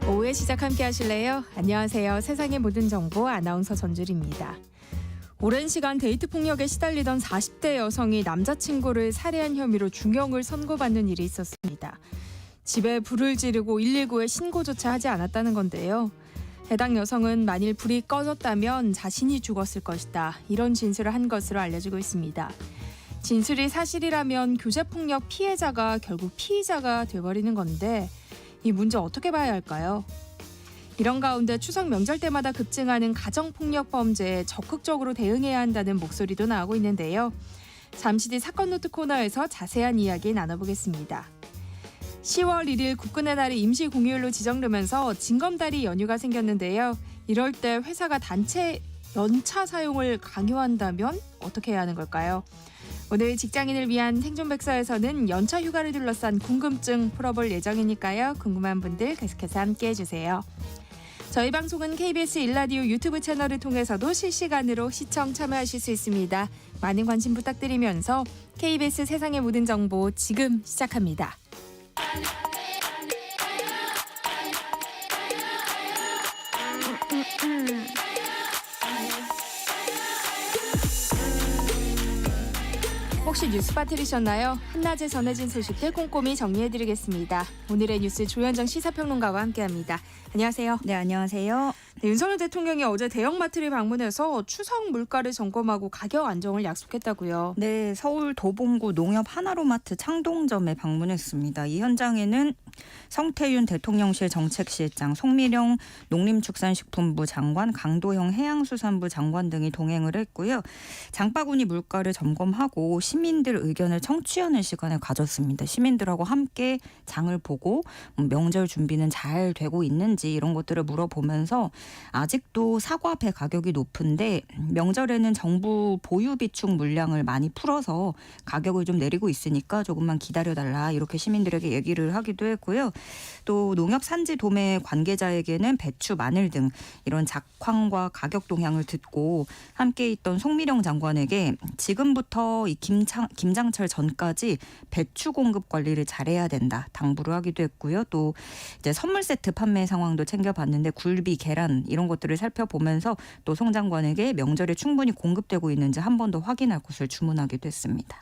오후에 시작 함께 하실래요? 안녕하세요. 세상의 모든 정보 아나운서 전주리입니다. 오랜 시간 데이트 폭력에 시달리던 40대 여성이 남자친구를 살해한 혐의로 중형을 선고받는 일이 있었습니다. 집에 불을 지르고 119에 신고조차 하지 않았다는 건데요. 해당 여성은 만일 불이 꺼졌다면 자신이 죽었을 것이다. 이런 진술을 한 것으로 알려지고 있습니다. 진술이 사실이라면 교제폭력 피해자가 결국 피의자가 돼버리는 건데 이 문제 어떻게 봐야 할까요? 이런 가운데 추석 명절 때마다 급증하는 가정폭력 범죄에 적극적으로 대응해야 한다는 목소리도 나오고 있는데요. 잠시 뒤 사건 노트 코너에서 자세한 이야기 나눠보겠습니다. 10월 1일 국군의 날이 임시 공휴일로 지정되면서 징검다리 연휴가 생겼는데요. 이럴 때 회사가 단체 연차 사용을 강요한다면 어떻게 해야 하는 걸까요? 오늘 직장인을 위한 생존백서에서는 연차 휴가를 둘러싼 궁금증 풀어볼 예정이니까요. 궁금한 분들 계속해서 함께해 주세요. 저희 방송은 KBS 1라디오 유튜브 채널을 통해서도 실시간으로 시청 참여하실 수 있습니다. 많은 관심 부탁드리면서 KBS 세상의 모든 정보 지금 시작합니다. 혹시 뉴스 빠뜨리셨나요? 한낮에 전해진 소식들 꼼꼼히 정리해드리겠습니다. 오늘의 뉴스 조현정 시사평론가와 함께합니다. 안녕하세요. 네, 안녕하세요. 네, 윤석열 대통령이 어제 대형마트를 방문해서 추석 물가를 점검하고 가격 안정을 약속했다고요. 네, 서울 도봉구 농협 하나로마트 창동점에 방문했습니다. 이 현장에는 성태윤 대통령실 정책실장, 송미령 농림축산식품부 장관, 강도형 해양수산부 장관 등이 동행을 했고요. 장바구니 물가를 점검하고 시민들 의견을 청취하는 시간을 가졌습니다. 시민들하고 함께 장을 보고 명절 준비는 잘 되고 있는지 이런 것들을 물어보면서 아직도 사과배 가격이 높은데 명절에는 정부 보유비축 물량을 많이 풀어서 가격을 좀 내리고 있으니까 조금만 기다려달라 이렇게 시민들에게 얘기를 하기도 했고요. 또 농협 산지 도매 관계자에게는 배추, 마늘 등 이런 작황과 가격 동향을 듣고 함께 있던 송미령 장관에게 지금부터 이 김장철 전까지 배추 공급 관리를 잘해야 된다 당부를 하기도 했고요. 또 이제 선물 세트 판매 상황도 챙겨봤는데 굴비, 계란 이런 것들을 살펴보면서 또 송 장관에게 명절에 충분히 공급되고 있는지 한 번 더 확인할 것을 주문하기도 했습니다.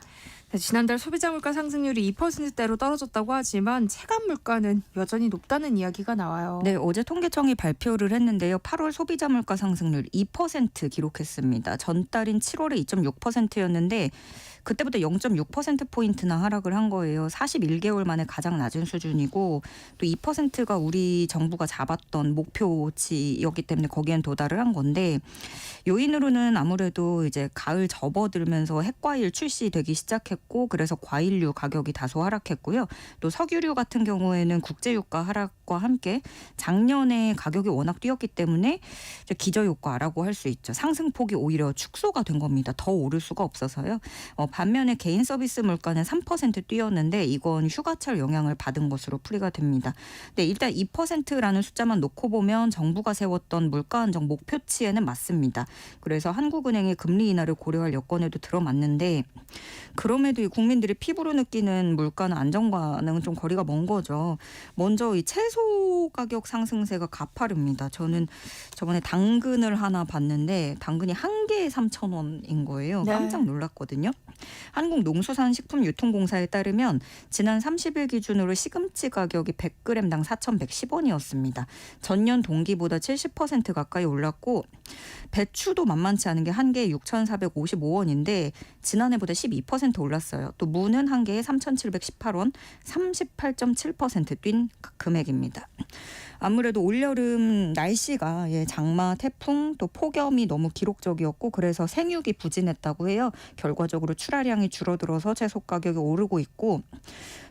네, 지난달 소비자 물가 상승률이 2%대로 떨어졌다고 하지만 체감 물가는 여전히 높다는 이야기가 나와요. 네, 어제 통계청이 발표를 했는데요. 8월 소비자 물가 상승률 2% 기록했습니다. 전달인 7월에 2.6%였는데 그때부터 0.6%포인트나 하락을 한 거예요. 41개월 만에 가장 낮은 수준이고 또 2%가 우리 정부가 잡았던 목표치였기 때문에 거기엔 도달을 한 건데 요인으로는 아무래도 이제 가을 접어들면서 핵과일 출시되기 시작했고 그래서 과일류 가격이 다소 하락했고요. 또 석유류 같은 경우에는 국제유가 하락과 함께 작년에 가격이 워낙 뛰었기 때문에 기저효과라고 할 수 있죠. 상승폭이 오히려 축소가 된 겁니다. 더 오를 수가 없어서요. 반면에 개인 서비스 물가는 3% 뛰었는데 이건 휴가철 영향을 받은 것으로 풀이가 됩니다. 네, 일단 2%라는 숫자만 놓고 보면 정부가 세웠던 물가 안정 목표치에는 맞습니다. 그래서 한국은행이 금리 인하를 고려할 여건에도 들어맞는데 그럼에도 국민들이 피부로 느끼는 물가는 안정과는 좀 거리가 먼 거죠. 먼저 이 채소 가격 상승세가 가파릅니다. 저는 저번에 당근을 하나 봤는데 당근이 한 개에 3,000원인 거예요. 네. 깜짝 놀랐거든요. 한국농수산식품유통공사에 따르면 지난 30일 기준으로 시금치 가격이 100g당 4,110원이었습니다. 전년 동기보다 70% 가까이 올랐고 배추도 만만치 않은 게 한 개에 6,455원인데 지난해보다 12% 올랐어요. 또 무는 한 개에 3,718원, 38.7% 뛴 금액입니다. 아무래도 올여름 날씨가 장마, 태풍, 또 폭염이 너무 기록적이었고 그래서 생육이 부진했다고 해요. 결과적으로 출하량이 줄어들어서 채소 가격이 오르고 있고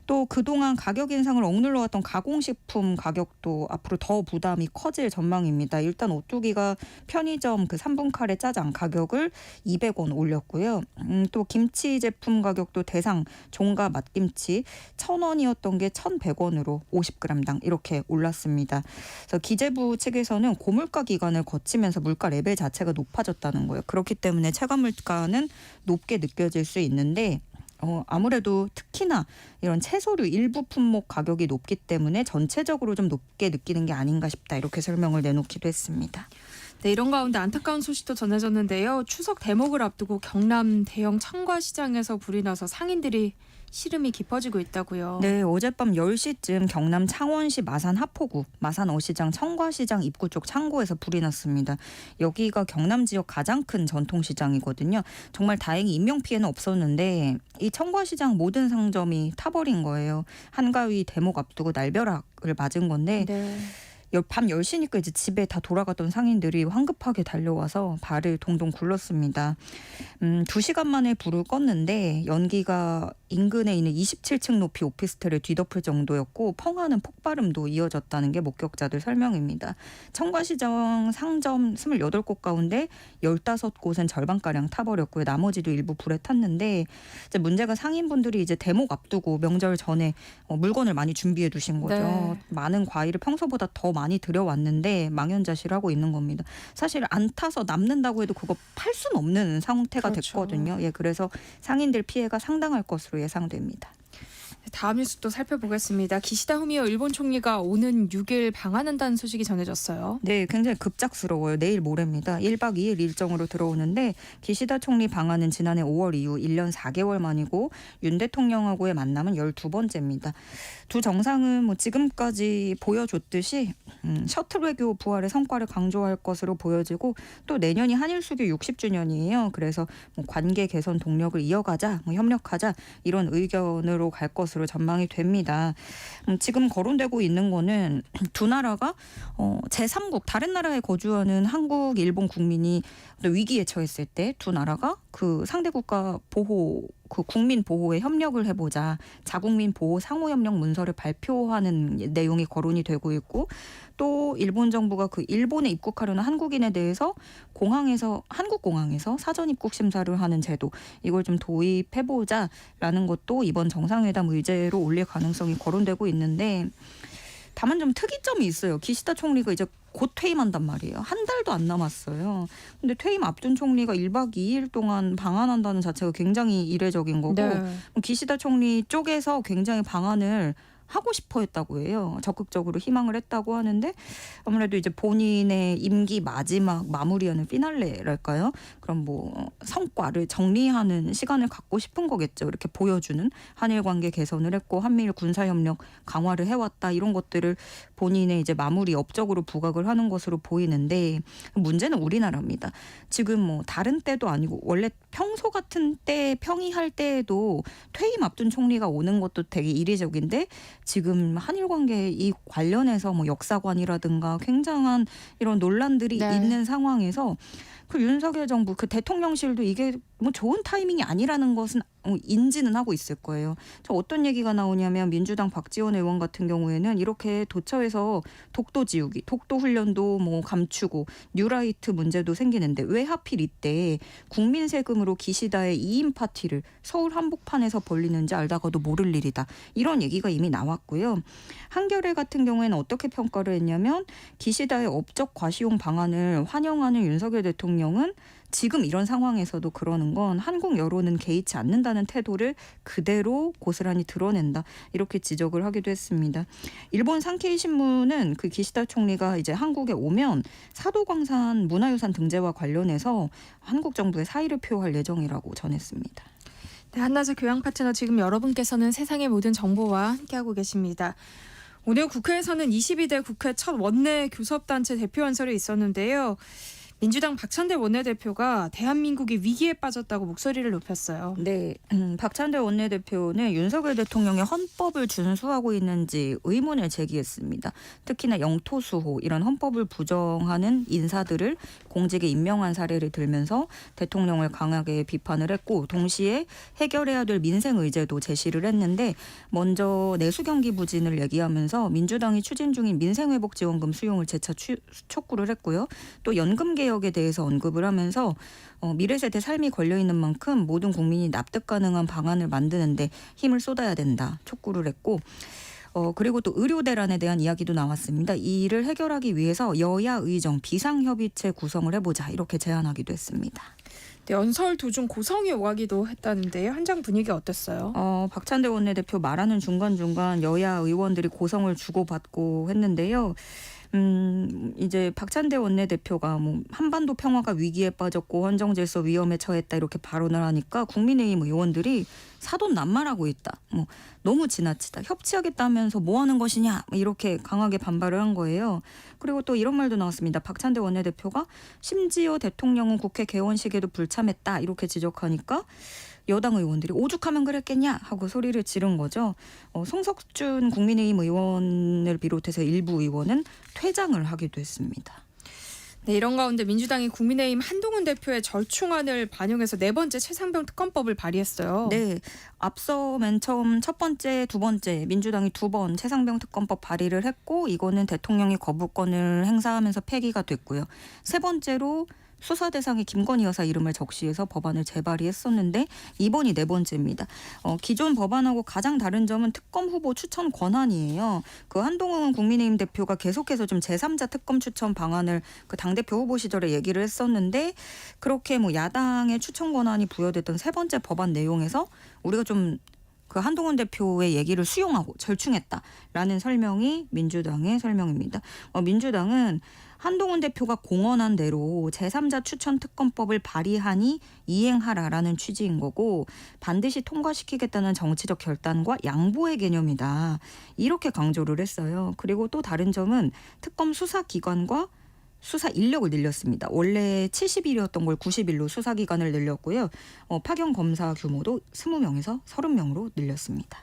또 그동안 가격 인상을 억눌러왔던 가공식품 가격도 앞으로 더 부담이 커질 전망입니다. 일단 오뚜기가 편의점 그 3분 카레 짜장 가격을 200원 올렸고요. 또 김치 제품 가격도 대상 종가 맛김치 1,000원이었던 게 1,100원으로 50g당 이렇게 올랐습니다. 그래서 기재부 측에서는 고물가 기간을 거치면서 물가 레벨 자체가 높아졌다는 거예요. 그렇기 때문에 체감 물가는 높게 느껴질 수 있는데 아무래도 특히나 이런 채소류 일부 품목 가격이 높기 때문에 전체적으로 좀 높게 느끼는 게 아닌가 싶다. 이렇게 설명을 내놓기도 했습니다. 네, 이런 가운데 안타까운 소식도 전해졌는데요. 추석 대목을 앞두고 경남 대형 청과시장에서 불이 나서 상인들이 시름이 깊어지고 있다고요. 네, 어젯밤 10시쯤 경남 창원시 마산 하포구 마산 어시장 청과시장 입구 쪽 창고에서 불이 났습니다. 여기가 경남 지역 가장 큰 전통시장이거든요. 정말 다행히 인명피해는 없었는데 이 청과시장 모든 상점이 타버린 거예요. 한가위 대목 앞두고 날벼락을 맞은 건데 네. 밤 10시니까 이제 집에 다 돌아갔던 상인들이 황급하게 달려와서 발을 동동 굴렀습니다. 2시간 만에 불을 껐는데 연기가 인근에 있는 27층 높이 오피스텔을 뒤덮을 정도였고 펑하는 폭발음도 이어졌다는 게 목격자들 설명입니다. 청과시장 상점 28곳 가운데 15곳은 절반가량 타버렸고요. 나머지도 일부 불에 탔는데 이제 문제가 상인분들이 이제 대목 앞두고 명절 전에 물건을 많이 준비해 두신 거죠. 네. 많은 과일을 평소보다 더 많이 들여왔는데 망연자실하고 있는 겁니다. 사실 안 타서 남는다고 해도 그거 팔 수는 없는 상태가 그렇죠. 됐거든요. 예, 그래서 상인들 피해가 상당할 것으로 예상됩니다. 다음 뉴스 또 살펴보겠습니다. 기시다 후미오 일본 총리가 오는 6일 방한한다는 소식이 전해졌어요. 네, 굉장히 급작스러워요. 내일 모레입니다. 1박 2일 일정으로 들어오는데 기시다 총리 방한은 지난해 5월 이후 1년 4개월 만이고 윤 대통령하고의 만남은 12번째입니다. 두 정상은 뭐 지금까지 보여줬듯이 셔틀 외교 부활의 성과를 강조할 것으로 보여지고 또 내년이 한일 수교 60주년이에요. 그래서 뭐 관계 개선 동력을 이어가자, 뭐 협력하자 이런 의견으로 갈 것으로 전망이 됩니다. 지금 거론되고 있는 거는 두 나라가 제3국 다른 나라에 거주하는 한국, 일본 국민이 위기에 처했을 때 두 나라가 그 상대 국가 보호 그 국민 보호에 협력을 해보자 자국민 보호 상호협력 문서를 발표하는 내용이 거론이 되고 있고 또 일본 정부가 그 일본에 입국하려는 한국인에 대해서 한국 공항에서 사전 입국 심사를 하는 제도 이걸 좀 도입해보자라는 것도 이번 정상회담 의제로 올릴 가능성이 거론되고 있는데 다만 좀 특이점이 있어요. 기시다 총리가 이제 곧 퇴임한단 말이에요. 한 달도 안 남았어요. 근데 퇴임 앞둔 총리가 1박 2일 동안 방한한다는 자체가 굉장히 이례적인 거고 네. 기시다 총리 쪽에서 굉장히 방한을 하고 싶어 했다고 해요. 적극적으로 희망을 했다고 하는데 아무래도 이제 본인의 임기 마지막 마무리하는 피날레랄까요? 그럼 뭐 성과를 정리하는 시간을 갖고 싶은 거겠죠. 이렇게 보여주는 한일 관계 개선을 했고 한미일 군사협력 강화를 해왔다 이런 것들을 본인의 이제 마무리 업적으로 부각을 하는 것으로 보이는데 문제는 우리나라입니다. 지금 뭐 다른 때도 아니고 원래 평소 같은 때 평이할 때에도 퇴임 앞둔 총리가 오는 것도 되게 이례적인데 지금 한일 관계 이 관련해서 뭐 역사관이라든가 굉장한 이런 논란들이 네. 있는 상황에서 그 윤석열 정부 그 대통령실도 이게 뭐 좋은 타이밍이 아니라는 것은 인지는 하고 있을 거예요. 저 어떤 얘기가 나오냐면 민주당 박지원 의원 같은 경우에는 이렇게 도처에서 독도 지우기, 독도 훈련도 뭐 감추고 뉴라이트 문제도 생기는데 왜 하필 이때 국민 세금으로 기시다의 2인 파티를 서울 한복판에서 벌리는지 알다가도 모를 일이다. 이런 얘기가 이미 나왔고요. 한겨레 같은 경우에는 어떻게 평가를 했냐면 기시다의 업적 과시용 방안을 환영하는 윤석열 대통령은 지금 이런 상황에서도 그러는 건 한국 여론은 개의치 않는다는 태도를 그대로 고스란히 드러낸다. 이렇게 지적을 하기도 했습니다. 일본 산케이 신문은 그 기시다 총리가 이제 한국에 오면 사도광산 문화유산 등재와 관련해서 한국 정부의 사의를 표할 예정이라고 전했습니다. 네, 한낮의 교양 파트너 지금 여러분께서는 세상의 모든 정보와 함께하고 계십니다. 오늘 국회에서는 22대 국회 첫 원내 교섭단체 대표연설이 있었는데요. 민주당 박찬대 원내대표가 대한민국이 위기에 빠졌다고 목소리를 높였어요. 네, 박찬대 원내대표는 윤석열 대통령의 헌법을 준수하고 있는지 의문을 제기했습니다. 특히나 영토수호 이런 헌법을 부정하는 인사들을 공직에 임명한 사례를 들면서 대통령을 강하게 비판을 했고 동시에 해결해야 될 민생 의제도 제시를 했는데 먼저 내수경기 부진을 얘기하면서 민주당이 추진 중인 민생회복지원금 수용을 재차 촉구를 했고요. 또 연금 개혁에 대해서 언급을 하면서 미래 세대 삶이 걸려 있는 만큼 모든 국민이 납득 가능한 방안을 만드는데 힘을 쏟아야 된다 촉구를 했고 그리고 또 의료 대란에 대한 이야기도 나왔습니다. 이를 해결하기 위해서 여야 의정 비상협의체 구성을 해보자 이렇게 제안하기도 했습니다. 네, 연설 도중 고성이 오가기도 했다는데요. 현장 분위기 어땠어요? 박찬대 원내대표 말하는 중간중간 여야 의원들이 고성을 주고받고 했는데요. 이제 박찬대 원내대표가 뭐 한반도 평화가 위기에 빠졌고 헌정질서 위험에 처했다 이렇게 발언을 하니까 국민의힘 의원들이 사돈난말하고 있다. 뭐 너무 지나치다. 협치하겠다면서 뭐 하는 것이냐 이렇게 강하게 반발을 한 거예요. 그리고 또 이런 말도 나왔습니다. 박찬대 원내대표가 심지어 대통령은 국회 개원식에도 불참했다 이렇게 지적하니까 여당 의원들이 오죽하면 그랬겠냐 하고 소리를 지른 거죠. 송석준 국민의힘 의원을 비롯해서 일부 의원은 퇴장을 하기도 했습니다. 네, 이런 가운데 민주당이 국민의힘 한동훈 대표의 절충안을 반영해서 네 번째 최상병 특검법을 발의했어요. 네, 앞서 맨 처음 첫 번째, 두 번째 민주당이 두 번 최상병 특검법 발의를 했고 이거는 대통령이 거부권을 행사하면서 폐기가 됐고요. 세 번째로 수사 대상에 김건희 여사 이름을 적시해서 법안을 재발의했었는데 이번이 네 번째입니다. 기존 법안하고 가장 다른 점은 특검 후보 추천 권한이에요. 그 한동훈 국민의힘 대표가 계속해서 좀 제3자 특검 추천 방안을 그 당대표 후보 시절에 얘기를 했었는데 그렇게 뭐 야당의 추천 권한이 부여됐던 세 번째 법안 내용에서 우리가 좀 그 한동훈 대표의 얘기를 수용하고 절충했다라는 설명이 민주당의 설명입니다. 민주당은 한동훈 대표가 공언한 대로 제3자 추천 특검법을 발의하니 이행하라라는 취지인 거고 반드시 통과시키겠다는 정치적 결단과 양보의 개념이다. 이렇게 강조를 했어요. 그리고 또 다른 점은 특검 수사기관과 수사 인력을 늘렸습니다. 원래 70일이었던 걸 90일로 수사기관을 늘렸고요. 파견 검사 규모도 20명에서 30명으로 늘렸습니다.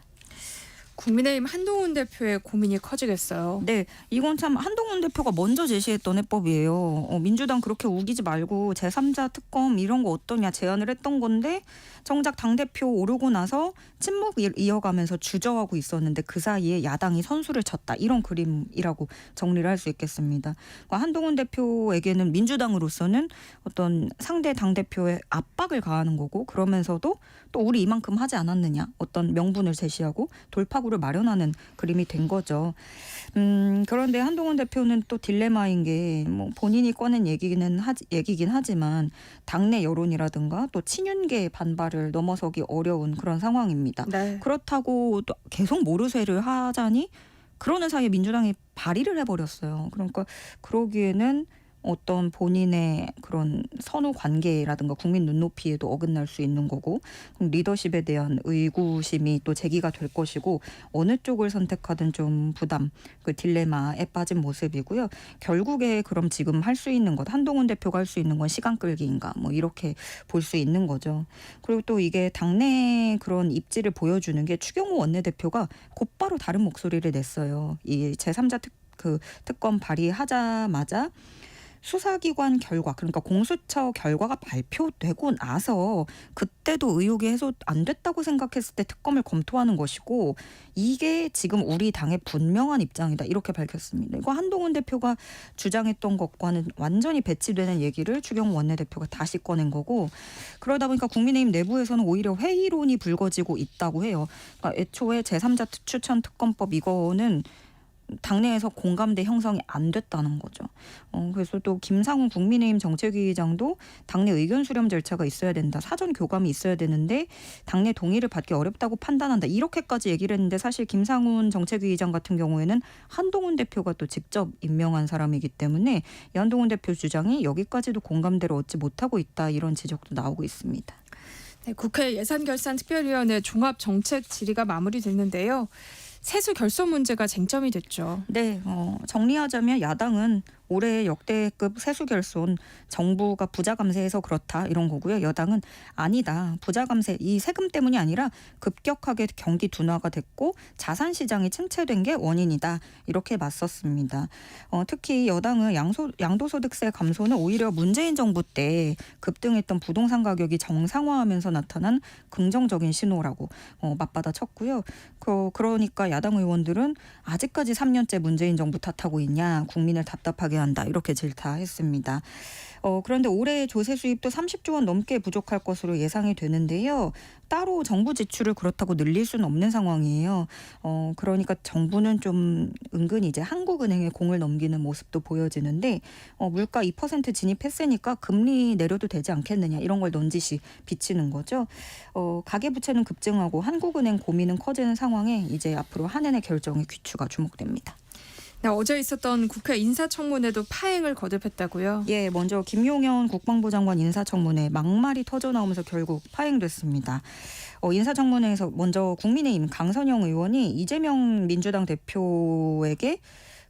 국민의힘 한동훈 대표의 고민이 커지겠어요. 네, 이건 참 한동훈 대표가 먼저 제시했던 해법이에요. 민주당 그렇게 우기지 말고 제3자 특검 이런 거 어떠냐 제안을 했던 건데 정작 당대표 오르고 나서 침묵을 이어가면서 주저하고 있었는데 그 사이에 야당이 선수를 쳤다. 이런 그림이라고 정리를 할 수 있겠습니다. 그러니까 한동훈 대표에게는 민주당으로서는 어떤 상대 당대표의 압박을 가하는 거고 그러면서도 또 우리 이만큼 하지 않았느냐 어떤 명분을 제시하고 돌파구를 마련하는 그림이 된 거죠. 그런데 한동훈 대표는 또 딜레마인 게 뭐 본인이 꺼낸 얘기긴 하지만 당내 여론이라든가 또 친윤계의 반발을 넘어서기 어려운 그런 상황입니다. 네. 그렇다고 또 계속 모르쇠를 하자니 그러는 사이에 민주당이 발의를 해버렸어요. 그러니까 그러기에는 어떤 본인의 그런 선후 관계라든가 국민 눈높이에도 어긋날 수 있는 거고 리더십에 대한 의구심이 또 제기가 될 것이고 어느 쪽을 선택하든 좀 부담, 그 딜레마에 빠진 모습이고요. 결국에 그럼 지금 할 수 있는 것, 한동훈 대표가 할 수 있는 건 시간 끌기인가 뭐 이렇게 볼 수 있는 거죠. 그리고 또 이게 당내 그런 입지를 보여주는 게 추경호 원내대표가 곧바로 다른 목소리를 냈어요. 이 제3자 특검 발의하자마자 수사기관 결과 그러니까 공수처 결과가 발표되고 나서 그때도 의혹이 해소 안 됐다고 생각했을 때 특검을 검토하는 것이고 이게 지금 우리 당의 분명한 입장이다 이렇게 밝혔습니다. 이거 한동훈 대표가 주장했던 것과는 완전히 배치되는 얘기를 추경호 원내대표가 다시 꺼낸 거고 그러다 보니까 국민의힘 내부에서는 오히려 회의론이 불거지고 있다고 해요. 그러니까 애초에 제3자 추천 특검법 이거는 당내에서 공감대 형성이 안 됐다는 거죠. 그래서 또 김상훈 국민의힘 정책위의장도 당내 의견 수렴 절차가 있어야 된다. 사전 교감이 있어야 되는데 당내 동의를 받기 어렵다고 판단한다. 이렇게까지 얘기를 했는데 사실 김상훈 정책위의장 같은 경우에는 한동훈 대표가 또 직접 임명한 사람이기 때문에 한동훈 대표 주장이 여기까지도 공감대를 얻지 못하고 있다. 이런 지적도 나오고 있습니다. 네, 국회 예산결산특별위원회 종합정책 질의가 마무리됐는데요. 세수 결손 문제가 쟁점이 됐죠. 네, 정리하자면 야당은 올해 역대급 세수 결손 정부가 부자 감세해서 그렇다 이런 거고요. 여당은 아니다. 부자 감세 이 세금 때문이 아니라 급격하게 경기 둔화가 됐고 자산 시장이 침체된 게 원인이다. 이렇게 맞섰습니다. 특히 여당은 양도소득세 감소는 오히려 문재인 정부 때 급등했던 부동산 가격이 정상화하면서 나타난 긍정적인 신호라고 맞받아 쳤고요. 그러니까 야당 의원들은 아직까지 3년째 문재인 정부 탓하고 있냐. 국민을 답답하게 한다. 이렇게 질타했습니다. 그런데 올해 조세 수입도 30조 원 넘게 부족할 것으로 예상이 되는데요. 따로 정부 지출을 그렇다고 늘릴 수는 없는 상황이에요. 그러니까 정부는 좀 은근히 이제 한국은행에 공을 넘기는 모습도 보여지는데 물가 2% 진입했으니까 금리 내려도 되지 않겠느냐 이런 걸 넌지시 비치는 거죠. 가계부채는 급증하고 한국은행 고민은 커지는 상황에 이제 앞으로 한은의 결정의 귀추가 주목됩니다. 네, 어제 있었던 국회 인사청문회도 파행을 거듭했다고요? 예, 먼저 김용현 국방부 장관 인사청문회 막말이 터져나오면서 결국 파행됐습니다. 인사청문회에서 먼저 국민의힘 강선영 의원이 이재명 민주당 대표에게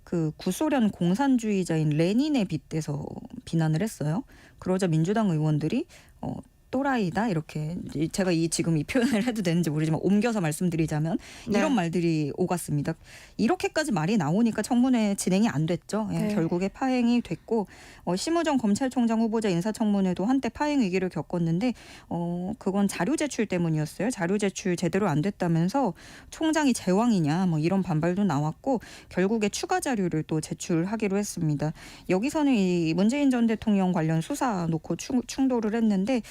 그 구소련 공산주의자인 레닌에 빗대서 비난을 했어요. 그러자 민주당 의원들이 또라이다 이렇게 제가 지금 이 표현을 해도 되는지 모르지만 옮겨서 말씀드리자면 이런 네. 말들이 오갔습니다. 이렇게까지 말이 나오니까 청문회 진행이 안 됐죠. 예, 네. 결국에 파행이 됐고 심우정 검찰총장 후보자 인사청문회도 한때 파행 위기를 겪었는데 그건 자료 제출 때문이었어요. 자료 제출 제대로 안 됐다면서 총장이 제왕이냐 뭐 이런 반발도 나왔고 결국에 추가 자료를 또 제출하기로 했습니다. 여기서는 이 문재인 전 대통령 관련 수사 놓고 충돌을 했는데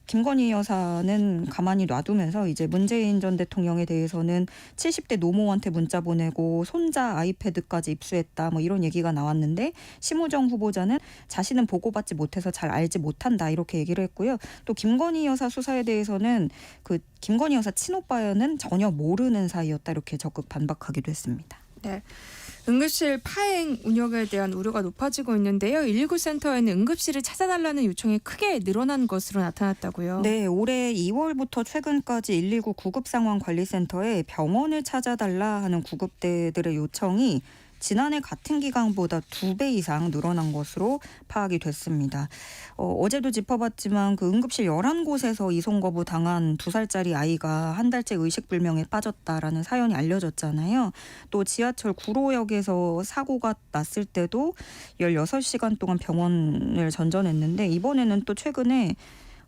김건희 여사는 가만히 놔두면서 이제 문재인 전 대통령에 대해서는 70대 노모한테 문자 보내고 손자 아이패드까지 입수했다 뭐 이런 얘기가 나왔는데 심우정 후보자는 자신은 보고받지 못해서 잘 알지 못한다 이렇게 얘기를 했고요. 또 김건희 여사 수사에 대해서는 그 김건희 여사 친오빠는 전혀 모르는 사이였다 이렇게 적극 반박하기도 했습니다. 네. 응급실 파행 운영에 대한 우려가 높아지고 있는데요. 119 센터에는 응급실을 찾아달라는 요청이 크게 늘어난 것으로 나타났다고요. 네, 올해 2월부터 최근까지 119 구급상황관리센터에 병원을 찾아달라 하는 구급대들의 요청이 지난해 같은 기간보다 2배 이상 늘어난 것으로 파악이 됐습니다. 어제도 짚어봤지만 그 응급실 11곳에서 이송 거부 당한 2살짜리 아이가 한 달째 의식불명에 빠졌다라는 사연이 알려졌잖아요. 또 지하철 구로역에서 사고가 났을 때도 16시간 동안 병원을 전전했는데 이번에는 또 최근에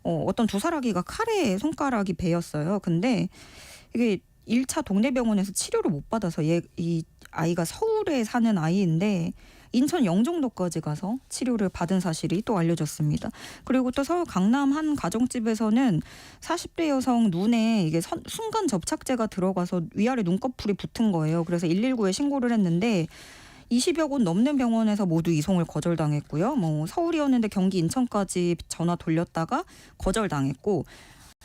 어떤 2살 아기가 칼에 손가락이 베였어요. 근데 이게 1차 동네 병원에서 치료를 못 받아서 이 아이가 서울에 사는 아이인데 인천 영종도까지 가서 치료를 받은 사실이 또 알려졌습니다. 그리고 또 서울 강남 한 가정집에서는 40대 여성 눈에 이게 순간 접착제가 들어가서 위아래 눈꺼풀이 붙은 거예요. 그래서 119에 신고를 했는데 20여 곳 넘는 병원에서 모두 이송을 거절당했고요. 뭐 서울이었는데 경기 인천까지 전화 돌렸다가 거절당했고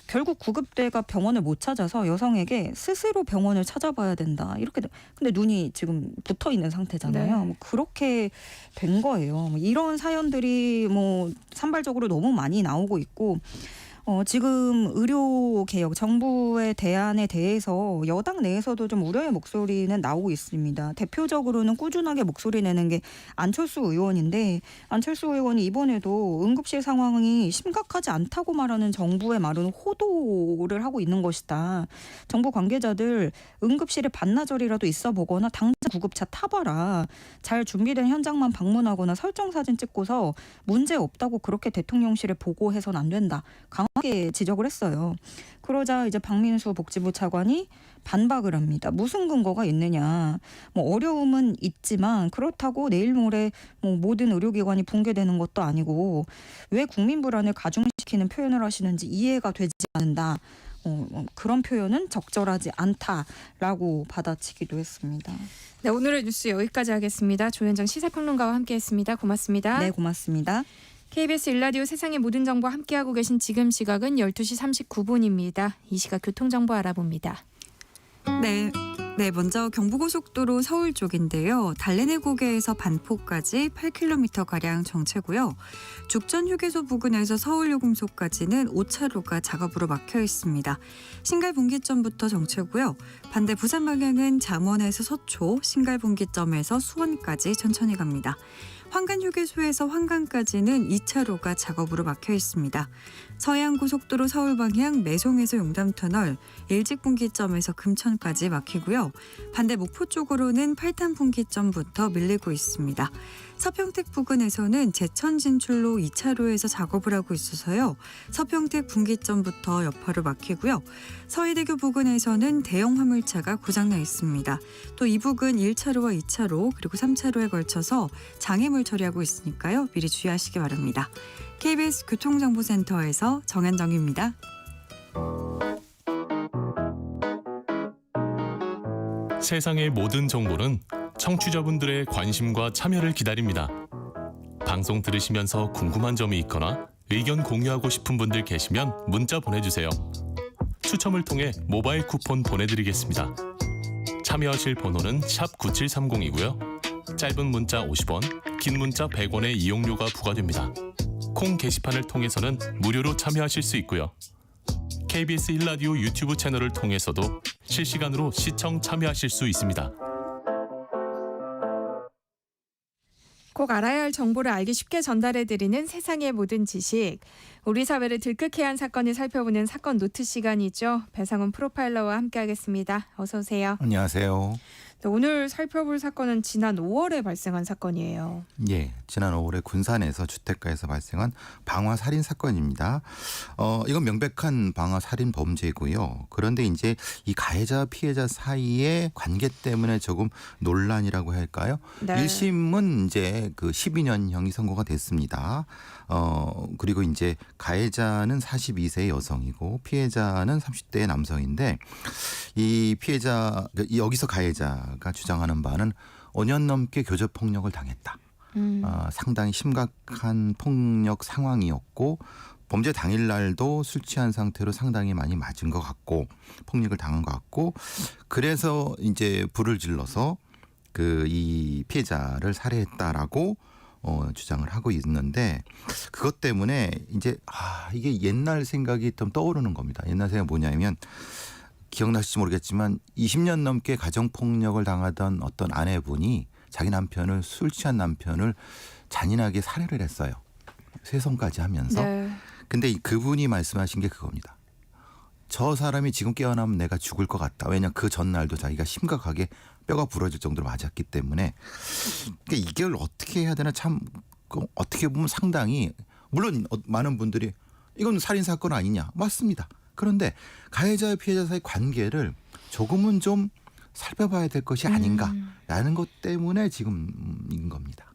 결국 구급대가 병원을 못 찾아서 여성에게 스스로 병원을 찾아봐야 된다. 이렇게 근데 눈이 지금 붙어 있는 상태잖아요. 네. 뭐 그렇게 된 거예요. 뭐 이런 사연들이 뭐 산발적으로 너무 많이 나오고 있고 지금 의료개혁 정부의 대안에 대해서 여당 내에서도 좀 우려의 목소리는 나오고 있습니다. 대표적으로는 꾸준하게 목소리 내는 게 안철수 의원인데 안철수 의원이 이번에도 응급실 상황이 심각하지 않다고 말하는 정부의 말은 호도를 하고 있는 것이다. 정부 관계자들 응급실에 반나절이라도 있어 보거나 당장 구급차 타봐라. 잘 준비된 현장만 방문하거나 설정 사진 찍고서 문제 없다고 그렇게 대통령실에 보고해서는 안 된다. 강하게 지적을 했어요. 그러자 이제 박민수 복지부 차관이 반박을 합니다. 무슨 근거가 있느냐. 뭐 어려움은 있지만 그렇다고 내일 모레 뭐 모든 의료기관이 붕괴되는 것도 아니고 왜 국민 불안을 가중시키는 표현을 하시는지 이해가 되지 않는다. 그런 표현은 적절하지 않다라고 받아치기도 했습니다. 네, 오늘의 뉴스 여기까지 하겠습니다. 조현정 시사평론가와 함께했습니다. 고맙습니다. 네, 고맙습니다. KBS 일라디오 세상의 모든 정보 함께하고 계신 지금 시각은 12시 39분입니다. 이 시각 교통정보 알아봅니다. 네, 먼저 경부고속도로 서울 쪽인데요. 달래내고개에서 반포까지 8km가량 정체고요. 죽전휴게소 부근에서 서울요금소까지는 5차로가 작업으로 막혀 있습니다. 신갈분기점부터 정체고요. 반대 부산 방향은 잠원에서 서초, 신갈분기점에서 수원까지 천천히 갑니다. 환관휴게소에서 환관까지는 2차로가 작업으로 막혀 있습니다. 서해안고속도로 서울 방향 매송에서 용담터널, 일직분기점에서 금천까지 막히고요. 반대 목포 쪽으로는 팔탄분기점부터 밀리고 있습니다. 서평택 부근에서는 제천 진출로 2차로에서 작업을 하고 있어서요. 서평택 분기점부터 여파로 막히고요. 서해대교 부근에서는 대형 화물차가 고장나 있습니다. 또 이 부근 1차로와 2차로 그리고 3차로에 걸쳐서 장애물 사고를 처리하고 있으니까요. 미리 주의하시기 바랍니다. KBS 교통정보센터에서 정현정입니다. 세상의 모든 정보는 청취자분들의 관심과 참여를 기다립니다. 방송 들으시면서 궁금한 점이 있거나 의견 공유하고 싶은 분들 계시면 문자 보내주세요. 추첨을 통해 모바일 쿠폰 보내드리겠습니다. 참여하실 번호는 샵 9730이고요. 짧은 문자 50원, 긴 문자 100원의 이용료가 부과됩니다. 콩 게시판을 통해서는 무료로 참여하실 수 있고요. KBS 1라디오 유튜브 채널을 통해서도 실시간으로 시청 참여하실 수 있습니다. 꼭 알아야 할 정보를 알기 쉽게 전달해드리는 세상의 모든 지식. 우리 사회를 들끓게 한 사건을 살펴보는 사건 노트 시간이죠. 배상훈 프로파일러와 함께하겠습니다. 어서 오세요. 안녕하세요. 네, 오늘 살펴볼 사건은 지난 5월에 발생한 사건이에요. 예, 지난 5월에 군산에서 주택가에서 발생한 방화 살인 사건입니다. 이건 명백한 방화 살인 범죄고요. 그런데 이제 이 가해자 피해자 사이의 관계 때문에 조금 논란이라고 할까요? 네. 1심은 이제 그 12년형이 선고가 됐습니다. 그리고 이제 가해자는 42세의 여성이고 피해자는 30대의 남성인데 이 피해자 여기서 가해자가 주장하는 바는 5년 넘게 교제 폭력을 당했다. 상당히 심각한 폭력 상황이었고 범죄 당일날도 술 취한 상태로 상당히 많이 맞은 것 같고 폭력을 당한 것 같고 그래서 이제 불을 질러서 그 이 피해자를 살해했다라고 주장을 하고 있는데 그것 때문에 이제 이게 옛날 생각이 좀 떠오르는 겁니다. 옛날 생각 뭐냐면 기억나실지 모르겠지만 20년 넘게 가정폭력을 당하던 어떤 아내분이 자기 남편을 술 취한 남편을 잔인하게 살해를 했어요. 쇠손까지 하면서. 네. 근데 그분이 말씀하신 게 그겁니다. 저 사람이 지금 깨어나면 내가 죽을 것 같다. 왜냐하면 그 전날도 자기가 심각하게 뼈가 부러질 정도로 맞았기 때문에 그러니까 이걸 어떻게 해야 되나 참 어떻게 보면 상당히 물론 많은 분들이 이건 살인사건 아니냐. 맞습니다. 그런데 가해자와 피해자 사이 관계를 조금은 좀 살펴봐야 될 것이 아닌가라는 것 때문에 지금인 겁니다.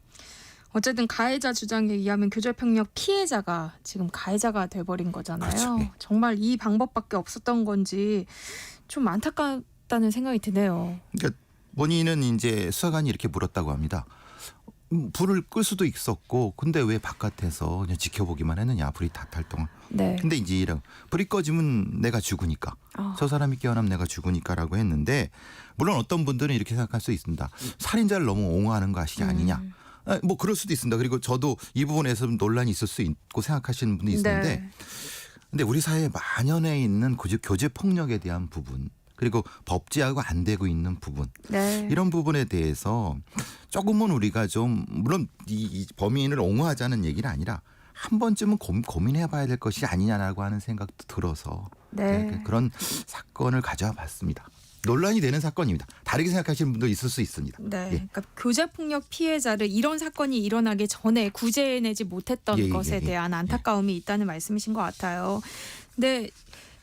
어쨌든 가해자 주장에 의하면 교제폭력 피해자가 지금 가해자가 돼버린 거잖아요. 그렇죠. 예. 정말 이 방법밖에 없었던 건지 좀 안타깝다는 생각이 드네요. 그러니까 본인은 이제 수사관이 이렇게 물었다고 합니다. 불을 끌 수도 있었고 근데 왜 바깥에서 그냥 지켜보기만 했느냐 불이 다 탈 동안. 네. 근데 이제 이런 불이 꺼지면 내가 죽으니까 저 사람이 깨어나면 내가 죽으니까라고 했는데 물론 어떤 분들은 이렇게 생각할 수 있습니다. 살인자를 너무 옹호하는 것이 아니냐. 뭐 그럴 수도 있습니다. 그리고 저도 이 부분에서 논란이 있을 수 있고 생각하시는 분도 있는데 네. 근데 우리 사회에 만연해 있는 교제 폭력에 대한 부분 그리고 법제화가 안 되고 있는 부분 네. 이런 부분에 대해서 조금은 우리가 좀 물론 이 범인을 옹호하자는 얘기는 아니라 한 번쯤은 고민해 봐야 될 것이 아니냐라고 하는 생각도 들어서 네. 그런 사건을 가져와 봤습니다. 논란이 되는 사건입니다. 다르게 생각하시는 분도 있을 수 있습니다. 네, 예. 그러니까 교제폭력 피해자를 이런 사건이 일어나기 전에 구제해내지 못했던 예, 것에 예. 대한 안타까움이 있다는 말씀이신 것 같아요. 근데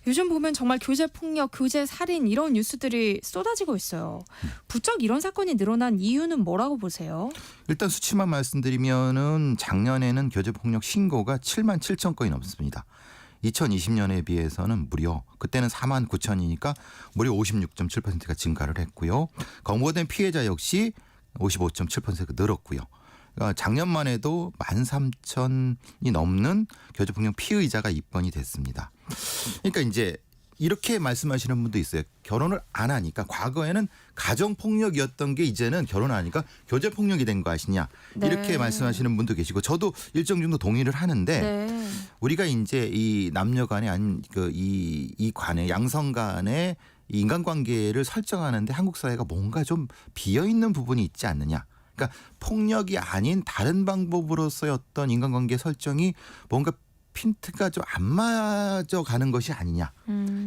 요즘 보면 정말 교제폭력, 교제살인 이런 뉴스들이 쏟아지고 있어요. 부쩍 이런 사건이 늘어난 이유는 뭐라고 보세요? 일단 수치만 말씀드리면은 작년에는 교제폭력 신고가 7만 7천 건이 넘습니다. 2020년에 비해서는 무려 그때는 4만 9천이니까 무려 56.7%가 증가를 했고요. 검거된 피해자 역시 55.7%가 늘었고요. 그러니까 작년만 해도 13,000이 넘는 교제폭력 피의자가 입건이 됐습니다. 그러니까 이제 이렇게 말씀하시는 분도 있어요. 결혼을 안 하니까 과거에는 가정폭력이었던 게 이제는 결혼하니까 교제폭력이 된 거 아시냐. 네. 이렇게 말씀하시는 분도 계시고 저도 일정 정도 동의를 하는데 네. 우리가 이제 이 남녀 간의 아닌 이 간의 양성 간의 이 인간관계를 설정하는데 한국 사회가 뭔가 좀 비어 있는 부분이 있지 않느냐. 그러니까 폭력이 아닌 다른 방법으로서의 어떤 인간관계 설정이 뭔가 핀트가 좀 안 맞아 가는 것이 아니냐.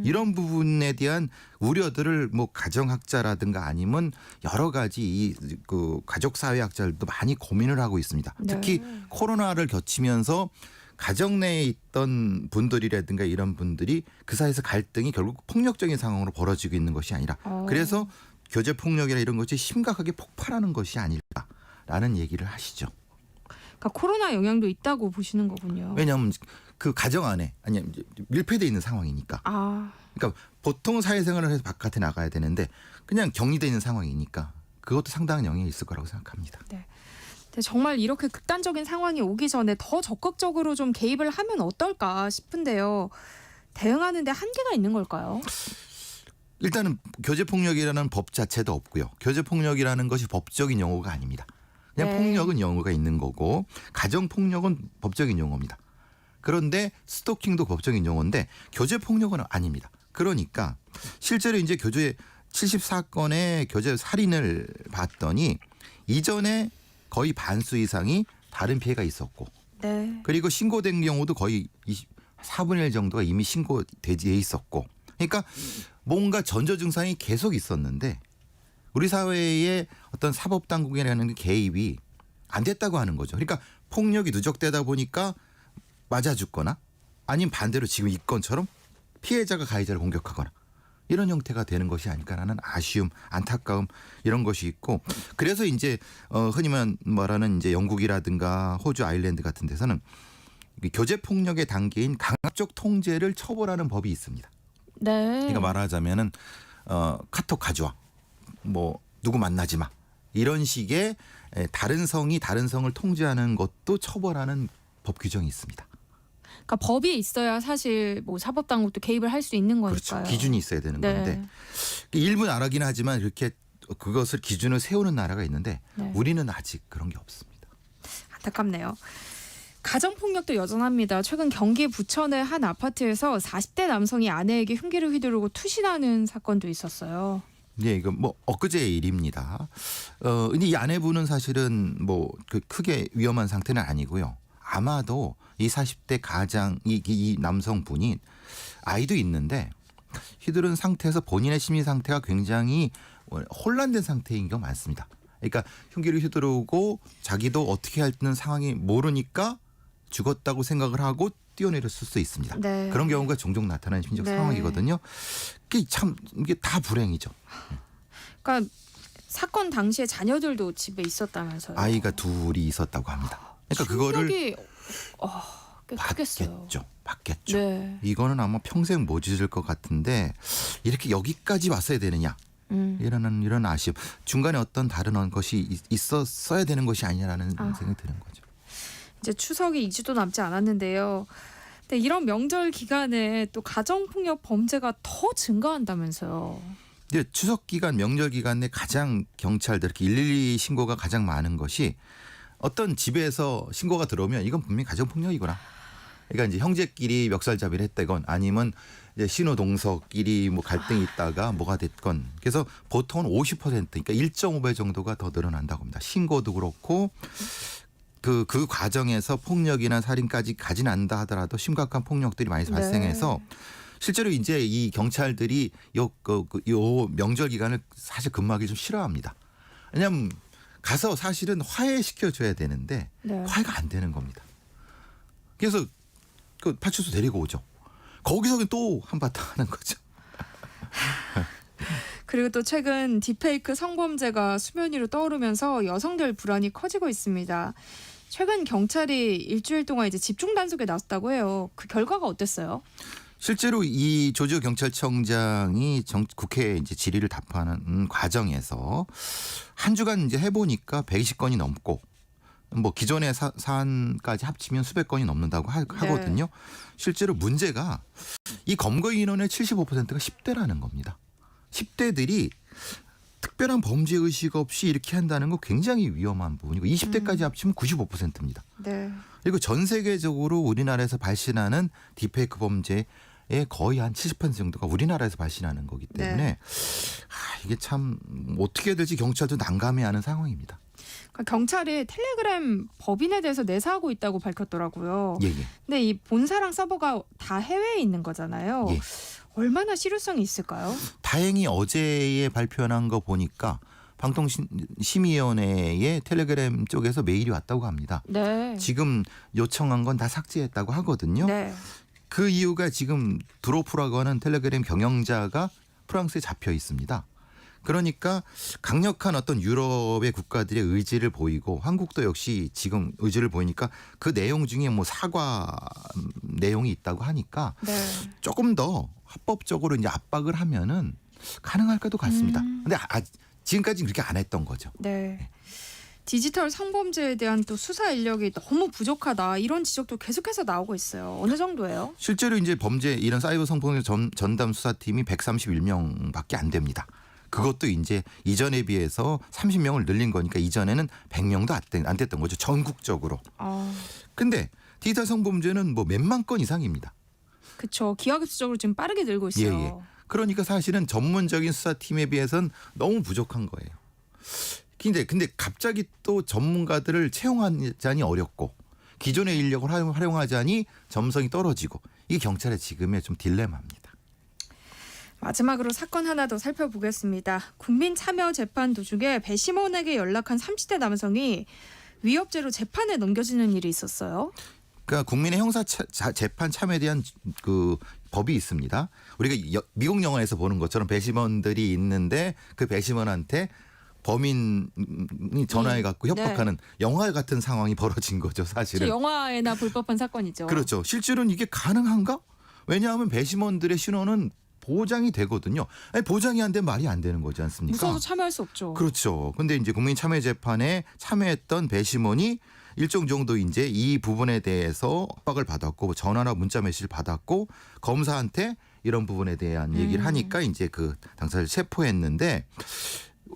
이런 부분에 대한 우려들을 뭐 가정학자라든가 아니면 여러 가지 그 가족사회학자들도 많이 고민을 하고 있습니다. 특히 네. 코로나를 겹치면서 가정 내에 있던 분들이라든가 이런 분들이 그 사이에서 갈등이 결국 폭력적인 상황으로 벌어지고 있는 것이 아니라 그래서 교제폭력이나 이런 것이 심각하게 폭발하는 것이 아닐까라는 얘기를 하시죠. 그러니까 코로나 영향도 있다고 보시는 거군요. 왜냐하면 그 가정 안에 아니 밀폐돼 있는 상황이니까. 아, 그러니까 보통 사회생활을 해서 바깥에 나가야 되는데 그냥 격리돼 있는 상황이니까 그것도 상당한 영향이 있을 거라고 생각합니다. 근데 정말 이렇게 극단적인 상황이 오기 전에 더 적극적으로 좀 개입을 하면 어떨까 싶은데요. 대응하는데 한계가 있는 걸까요? 일단은 교제폭력이라는 법 자체도 없고요. 교제폭력이라는 것이 법적인 용어가 아닙니다. 그냥 네. 폭력은 용어가 있는 거고 가정폭력은 법적인 용어입니다. 그런데 스토킹도 법적인 용어인데 교제폭력은 아닙니다. 그러니까 실제로 이제 교제 74건의 교제 살인을 봤더니 이전에 거의 반수 이상이 다른 피해가 있었고 네. 그리고 신고된 경우도 거의 4분의 1 정도가 이미 신고돼 있었고 그러니까 뭔가 전조 증상이 계속 있었는데 우리 사회의 어떤 사법당국이라는 개입이 안 됐다고 하는 거죠. 그러니까 폭력이 누적되다 보니까 맞아 죽거나 아니면 반대로 지금 이 건처럼 피해자가 가해자를 공격하거나 이런 형태가 되는 것이 아닐까라는 아쉬움, 안타까움 이런 것이 있고 그래서 이제 흔히 말하는 이제 영국이라든가 호주, 아일랜드 같은 데서는 교제 폭력의 단계인 강압적 통제를 처벌하는 법이 있습니다. 네. 그러니까 말하자면은 카톡 가져와, 뭐 누구 만나지 마 이런 식의 다른 성이 다른 성을 통제하는 것도 처벌하는 법 규정이 있습니다. 그러니까 법이 있어야 사실 뭐 사법당국도 개입을 할 수 있는 거니까요. 그렇죠. 기준이 있어야 되는 네. 건데 일부 나라긴 하지만 이렇게 그것을 기준을 세우는 나라가 있는데 네. 우리는 아직 그런 게 없습니다. 안타깝네요. 가정폭력도 여전합니다. 최근 경기 부천의 한 아파트에서 40대 남성이 아내에게 흉기를 휘두르고 투신하는 사건도 있었어요. 네, 이거 뭐 엊그제의 일입니다. 근데 이 아내분은 사실은 뭐 그 크게 위험한 상태는 아니고요. 아마도 이 40대 가장 이 남성분이 아이도 있는데 휘두른 상태에서 본인의 심리 상태가 굉장히 혼란된 상태인 경우가 많습니다. 그러니까 흉기를 휘두르고 자기도 어떻게 할는 상황이 모르니까 죽었다고 생각을 하고 뛰어내렸을 수 있습니다. 네. 그런 경우가 종종 나타나는 심리적 네. 상황이거든요. 이게 다 불행이죠. 그러니까 사건 당시에 자녀들도 집에 있었다면서요. 아이가 둘이 있었다고 합니다. 그러니까 그거를 충격이 꽤 크겠어요. 받겠죠. 네. 이거는 아마 평생 못 잊을 것 같은데 이렇게 여기까지 왔어야 되느냐 이런 아쉬움. 중간에 어떤 다른 것이 있었어야 되는 것이 아니냐라는 생각이 드는 거죠. 이제 추석이 2주도 남지 않았는데요. 근데 이런 명절 기간에 또 가정폭력 범죄가 더 증가한다면서요. 이제 추석 기간, 명절 기간 내 가장 경찰들 이렇게 112 신고가 가장 많은 것이 어떤 집에서 신고가 들어오면 이건 분명히 가정폭력이구나. 그러니까 이제 형제끼리 멱살잡이를 했다건 아니면 이제 신호동서끼리 뭐 갈등이 있다가 뭐가 됐건 그래서 보통은 50% 그러니까 1.5배 정도가 더 늘어난다고 합니다. 신고도 그렇고 그 과정에서 폭력이나 살인까지 가진 않는다 하더라도 심각한 폭력들이 많이 발생해서 실제로 이제 이 경찰들이 요 명절 기간을 사실 근무하기 좀 싫어합니다. 왜냐하면 가서 사실은 화해시켜줘야 되는데 네. 화해가 안 되는 겁니다. 그래서 그 파출소 데리고 오죠. 거기서 또 한바탕 하는 거죠. 그리고 또 최근 딥페이크 성범죄가 수면 위로 떠오르면서 여성들 불안이 커지고 있습니다. 최근 경찰이 일주일 동안 이제 집중 단속에 나섰다고 해요. 그 결과가 어땠어요? 실제로 이 조지오 경찰청장이 국회에 이제 질의를 답하는 과정에서 한 주간 이제 해보니까 120건이 넘고 뭐 기존의 사안까지 합치면 수백 건이 넘는다고 하거든요. 실제로 문제가 이 검거 인원의 75%가 10대라는 겁니다. 10대들이 특별한 범죄 의식 없이 이렇게 한다는 거 굉장히 위험한 부분이고 20대까지 합치면 95%입니다. 네. 그리고 전 세계적으로 우리나라에서 발생하는 딥페이크 범죄의 거의 한 70% 정도가 우리나라에서 발생하는 거기 때문에 이게 참 어떻게 해야 될지 경찰도 난감해하는 상황입니다. 그러니까 경찰이 텔레그램 법인에 대해서 내사하고 있다고 밝혔더라고요. 예. 근데 이 본사랑 서버가 다 해외에 있는 거잖아요. 예. 얼마나 실효성이 있을까요? 다행히 어제에 발표한 거 보니까 방통심의위원회의 텔레그램 쪽에서 메일이 왔다고 합니다. 네. 지금 요청한 건 다 삭제했다고 하거든요. 네. 그 이유가 지금 드로프라고 하는 텔레그램 경영자가 프랑스에 잡혀 있습니다. 그러니까 강력한 어떤 유럽의 국가들의 의지를 보이고 한국도 역시 지금 의지를 보이니까 그 내용 중에 뭐 사과 내용이 있다고 하니까 네. 조금 더 합법적으로 이제 압박을 하면은 가능할 것도 같습니다. 근데 지금까지 그렇게 안 했던 거죠. 네. 디지털 성범죄에 대한 또 수사 인력이 너무 부족하다 이런 지적도 계속해서 나오고 있어요. 어느 정도예요? 실제로 이제 범죄 이런 사이버 성범죄 전담 수사팀이 131명밖에 안 됩니다. 그것도 이제 이전에 비해서 30명을 늘린 거니까 이전에는 100명도 안 됐던 거죠. 전국적으로. 근데 디지털 성범죄는 뭐 몇만 건 이상입니다. 그렇죠. 기하급수적으로 지금 빠르게 늘고 있어요. 예. 그러니까 사실은 전문적인 수사팀에 비해서는 너무 부족한 거예요. 근데 갑자기 또 전문가들을 채용하자니 어렵고 기존의 인력을 활용하자니 점성이 떨어지고 이게 경찰의 지금의 좀 딜레마입니다. 마지막으로 사건 하나 더 살펴보겠습니다. 국민참여재판 도중에 배심원에게 연락한 30대 남성이 위협죄로 재판에 넘겨지는 일이 있었어요. 그러니까 국민의 형사 재판 참여에 대한 그 법이 있습니다. 우리가 미국 영화에서 보는 것처럼 배심원들이 있는데 그 배심원한테 범인이 전화해 갖고 협박하는 영화 같은 상황이 벌어진 거죠, 사실은. 영화에나 볼 법한 사건이죠. 그렇죠. 실제로는 이게 가능한가? 왜냐하면 배심원들의 신원은 보장이 되거든요. 아니, 보장이 안 되면 말이 안 되는 거지 않습니까? 무서워서 참여할 수 없죠. 그렇죠. 근데 이제 국민참여재판에 참여했던 배심원이 일정 정도 이제 이 부분에 대해서 압박을 받았고 전화나 문자 메시지를 받았고 검사한테 이런 부분에 대한 얘기를 하니까 이제 그 당사자를 체포했는데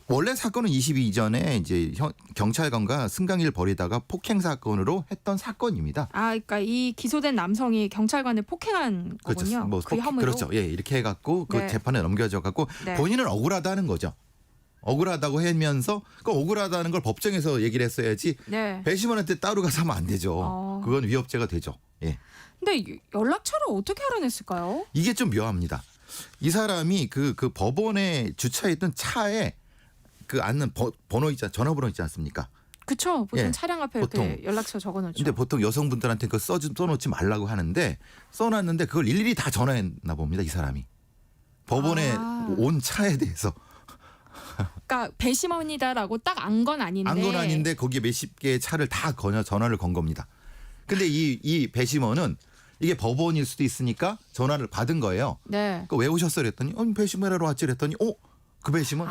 원래 사건은 22 이전에 이제 경찰관과 승강이를 벌이다가 폭행 사건으로 했던 사건입니다. 그러니까 이 기소된 남성이 경찰관을 폭행한 거군요. 그렇죠. 그 혐의로. 그렇죠. 예, 이렇게 해갖고 그 네. 재판에 넘겨져 갖고 네. 본인은 억울하다는 거죠. 억울하다고 하면서 그 억울하다는 걸 법정에서 얘기를 했어야지 네. 배심원한테 따로 가서 하면 안 되죠. 그건 위협죄가 되죠. 예. 근데 연락처를 어떻게 알아냈을까요? 이게 좀 묘합니다. 이 사람이 그 법원에 주차했던 차에 그 앉는 번호 전화번호 있지 않습니까? 그렇죠. 보통 예, 차량 앞에 보통. 이렇게 연락처 적어놓죠. 근데 보통 여성분들한테 그거 써놓지 말라고 하는데 써놨는데 그걸 일일이 다 전화했나 봅니다. 이 사람이. 법원에 온 차에 대해서. 그러니까 배심원이다라고 딱 안 건 아닌데. 안 건 아닌데 거기에 몇십 개의 차를 다 전화를 건 겁니다. 근데 이 배심원은 이게 법원일 수도 있으니까 전화를 받은 거예요. 네. 왜 오셨어? 그랬더니 배심원하러 왔지 그랬더니 그 배심원?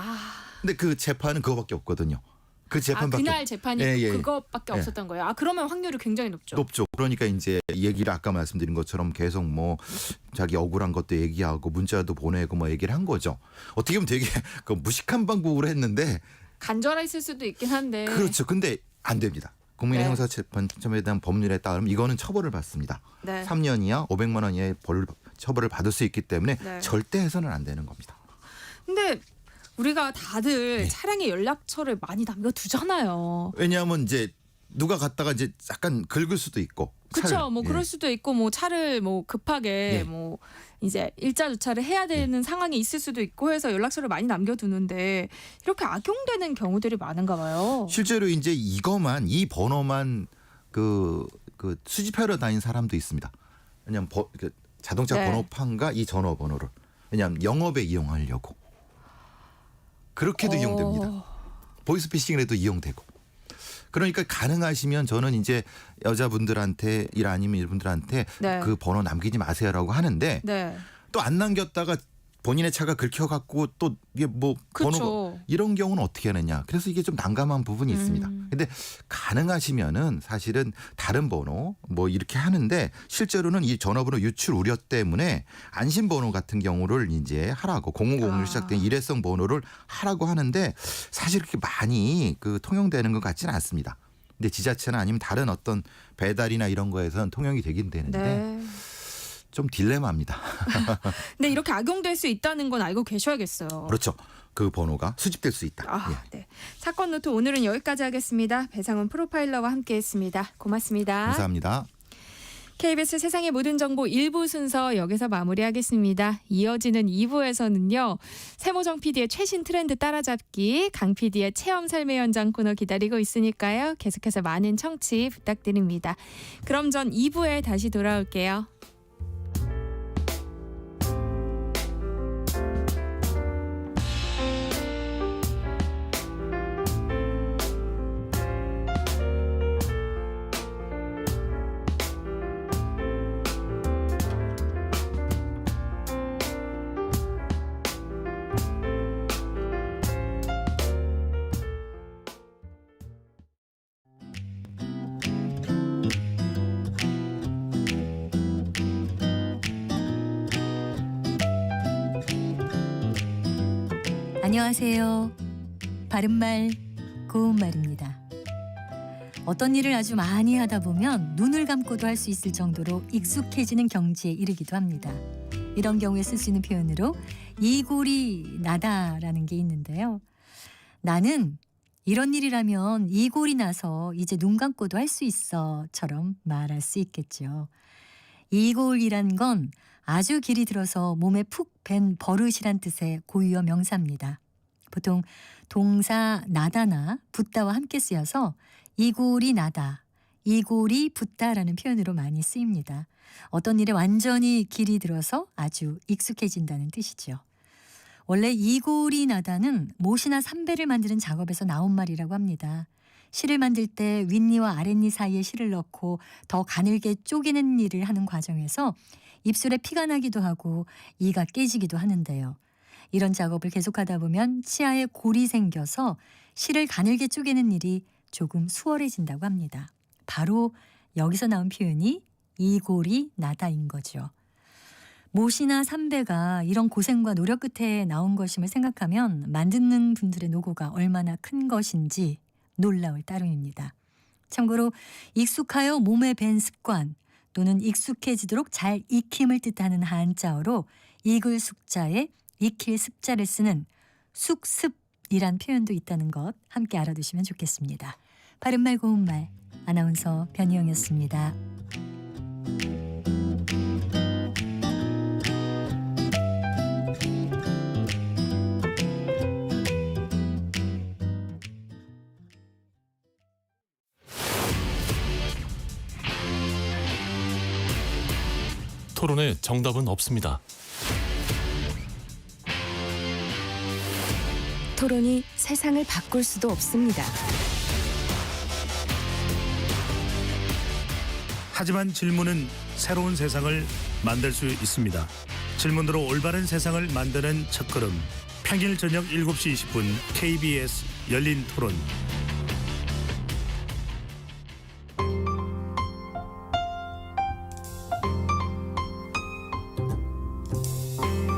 근데 그 재판은 그거밖에 없거든요. 그 재판밖에 그날 재판이 그것밖에 없었던 거예요. 그러면 확률이 굉장히 높죠. 높죠. 그러니까 이제 얘기를 아까 말씀드린 것처럼 계속 뭐 자기 억울한 것도 얘기하고 문자도 보내고 뭐 얘기를 한 거죠. 어떻게 보면 되게 그 무식한 방법으로 했는데 간절했을 수도 있긴 한데. 그렇죠. 근데 안 됩니다. 국민의 네. 형사재판점에 대한 법률에 따르면 이거는 처벌을 받습니다. 네. 3년 이하 500만 원 이하의 처벌을 받을 수 있기 때문에 네. 절대 해서는 안 되는 겁니다. 근데 우리가 다들 차량에 연락처를 많이 남겨두잖아요. 왜냐하면 이제 누가 갔다가 이제 약간 긁을 수도 있고. 그렇죠. 뭐 그럴 수도 있고 뭐 차를 뭐 급하게 뭐 이제 일자 주차를 해야 되는 상황이 있을 수도 있고 해서 연락처를 많이 남겨두는데 이렇게 악용되는 경우들이 많은가 봐요. 실제로 이제 이 번호만 그 수집하러 다닌 사람도 있습니다. 왜냐하면 자동차 번호판과 이 전화번호를 왜냐하면 영업에 이용하려고 그렇게도 이용됩니다. 보이스피싱에도 이용되고. 그러니까 가능하시면 저는 이제 여자분들한테 아니면 이분들한테 그 번호 남기지 마세요라고 하는데 또 안 남겼다가 본인의 차가 긁혀갖고 또 이게 뭐 번호가 이런 경우는 어떻게 하느냐. 그래서 이게 좀 난감한 부분이 있습니다. 근데 가능하시면은 사실은 다른 번호 뭐 이렇게 하는데 실제로는 이 전화번호 유출 우려 때문에 안심번호 같은 경우를 이제 하라고 0006 시작된 일회성 번호를 하라고 하는데 사실 그렇게 많이 그 통용되는 것 같지는 않습니다. 근데 지자체나 아니면 다른 어떤 배달이나 이런 거에서는 통용이 되긴 되는데 좀 딜레마입니다. 근데 이렇게 악용될 수 있다는 건 알고 계셔야겠어요. 그렇죠. 그 번호가 수집될 수 있다. 네. 사건 노트 오늘은 여기까지 하겠습니다. 배상훈 프로파일러와 함께했습니다. 고맙습니다. 감사합니다. KBS 세상의 모든 정보 1부 순서 여기서 마무리하겠습니다. 이어지는 2부에서는요. 세모정 PD의 최신 트렌드 따라잡기, 강 PD의 체험 삶의 현장 코너 기다리고 있으니까요. 계속해서 많은 청취 부탁드립니다. 그럼 전 2부에 다시 돌아올게요. 안녕하세요. 바른말 고운말입니다. 어떤 일을 아주 많이 하다 보면 눈을 감고도 할 수 있을 정도로 익숙해지는 경지에 이르기도 합니다. 이런 경우에 쓸 수 있는 표현으로 이골이 나다라는 게 있는데요. 나는 이런 일이라면 이골이 나서 이제 눈 감고도 할 수 있어처럼 말할 수 있겠죠. 이골이란 건 아주 길이 들어서 몸에 푹 밴 버릇이란 뜻의 고유어 명사입니다. 보통 동사 나다나 붓다와 함께 쓰여서 이골이 나다, 이골이 붓다라는 표현으로 많이 쓰입니다. 어떤 일에 완전히 길이 들어서 아주 익숙해진다는 뜻이죠. 원래 이골이 나다는 못이나 삼배를 만드는 작업에서 나온 말이라고 합니다. 실을 만들 때 윗니와 아랫니 사이에 실을 넣고 더 가늘게 쪼개는 일을 하는 과정에서 입술에 피가 나기도 하고 이가 깨지기도 하는데요. 이런 작업을 계속하다 보면 치아에 골이 생겨서 실을 가늘게 쪼개는 일이 조금 수월해진다고 합니다. 바로 여기서 나온 표현이 이골이 나다인 거죠. 못이나 삼배가 이런 고생과 노력 끝에 나온 것임을 생각하면 만드는 분들의 노고가 얼마나 큰 것인지 놀라울 따름입니다. 참고로 익숙하여 몸에 밴 습관 또는 익숙해지도록 잘 익힘을 뜻하는 한자어로 익을 숙자에 익힐 습자를 쓰는 숙습이란 표현도 있다는 것 함께 알아두시면 좋겠습니다. 바른말 고운말 아나운서 변희영이었습니다. 토론에 정답은 없습니다. 토론이 세상을 바꿀 수도 없습니다. 하지만 질문은 새로운 세상을 만들 수 있습니다. 질문으로 올바른 세상을 만드는 첫걸음. 평일 저녁 7시 20분 KBS 열린 토론.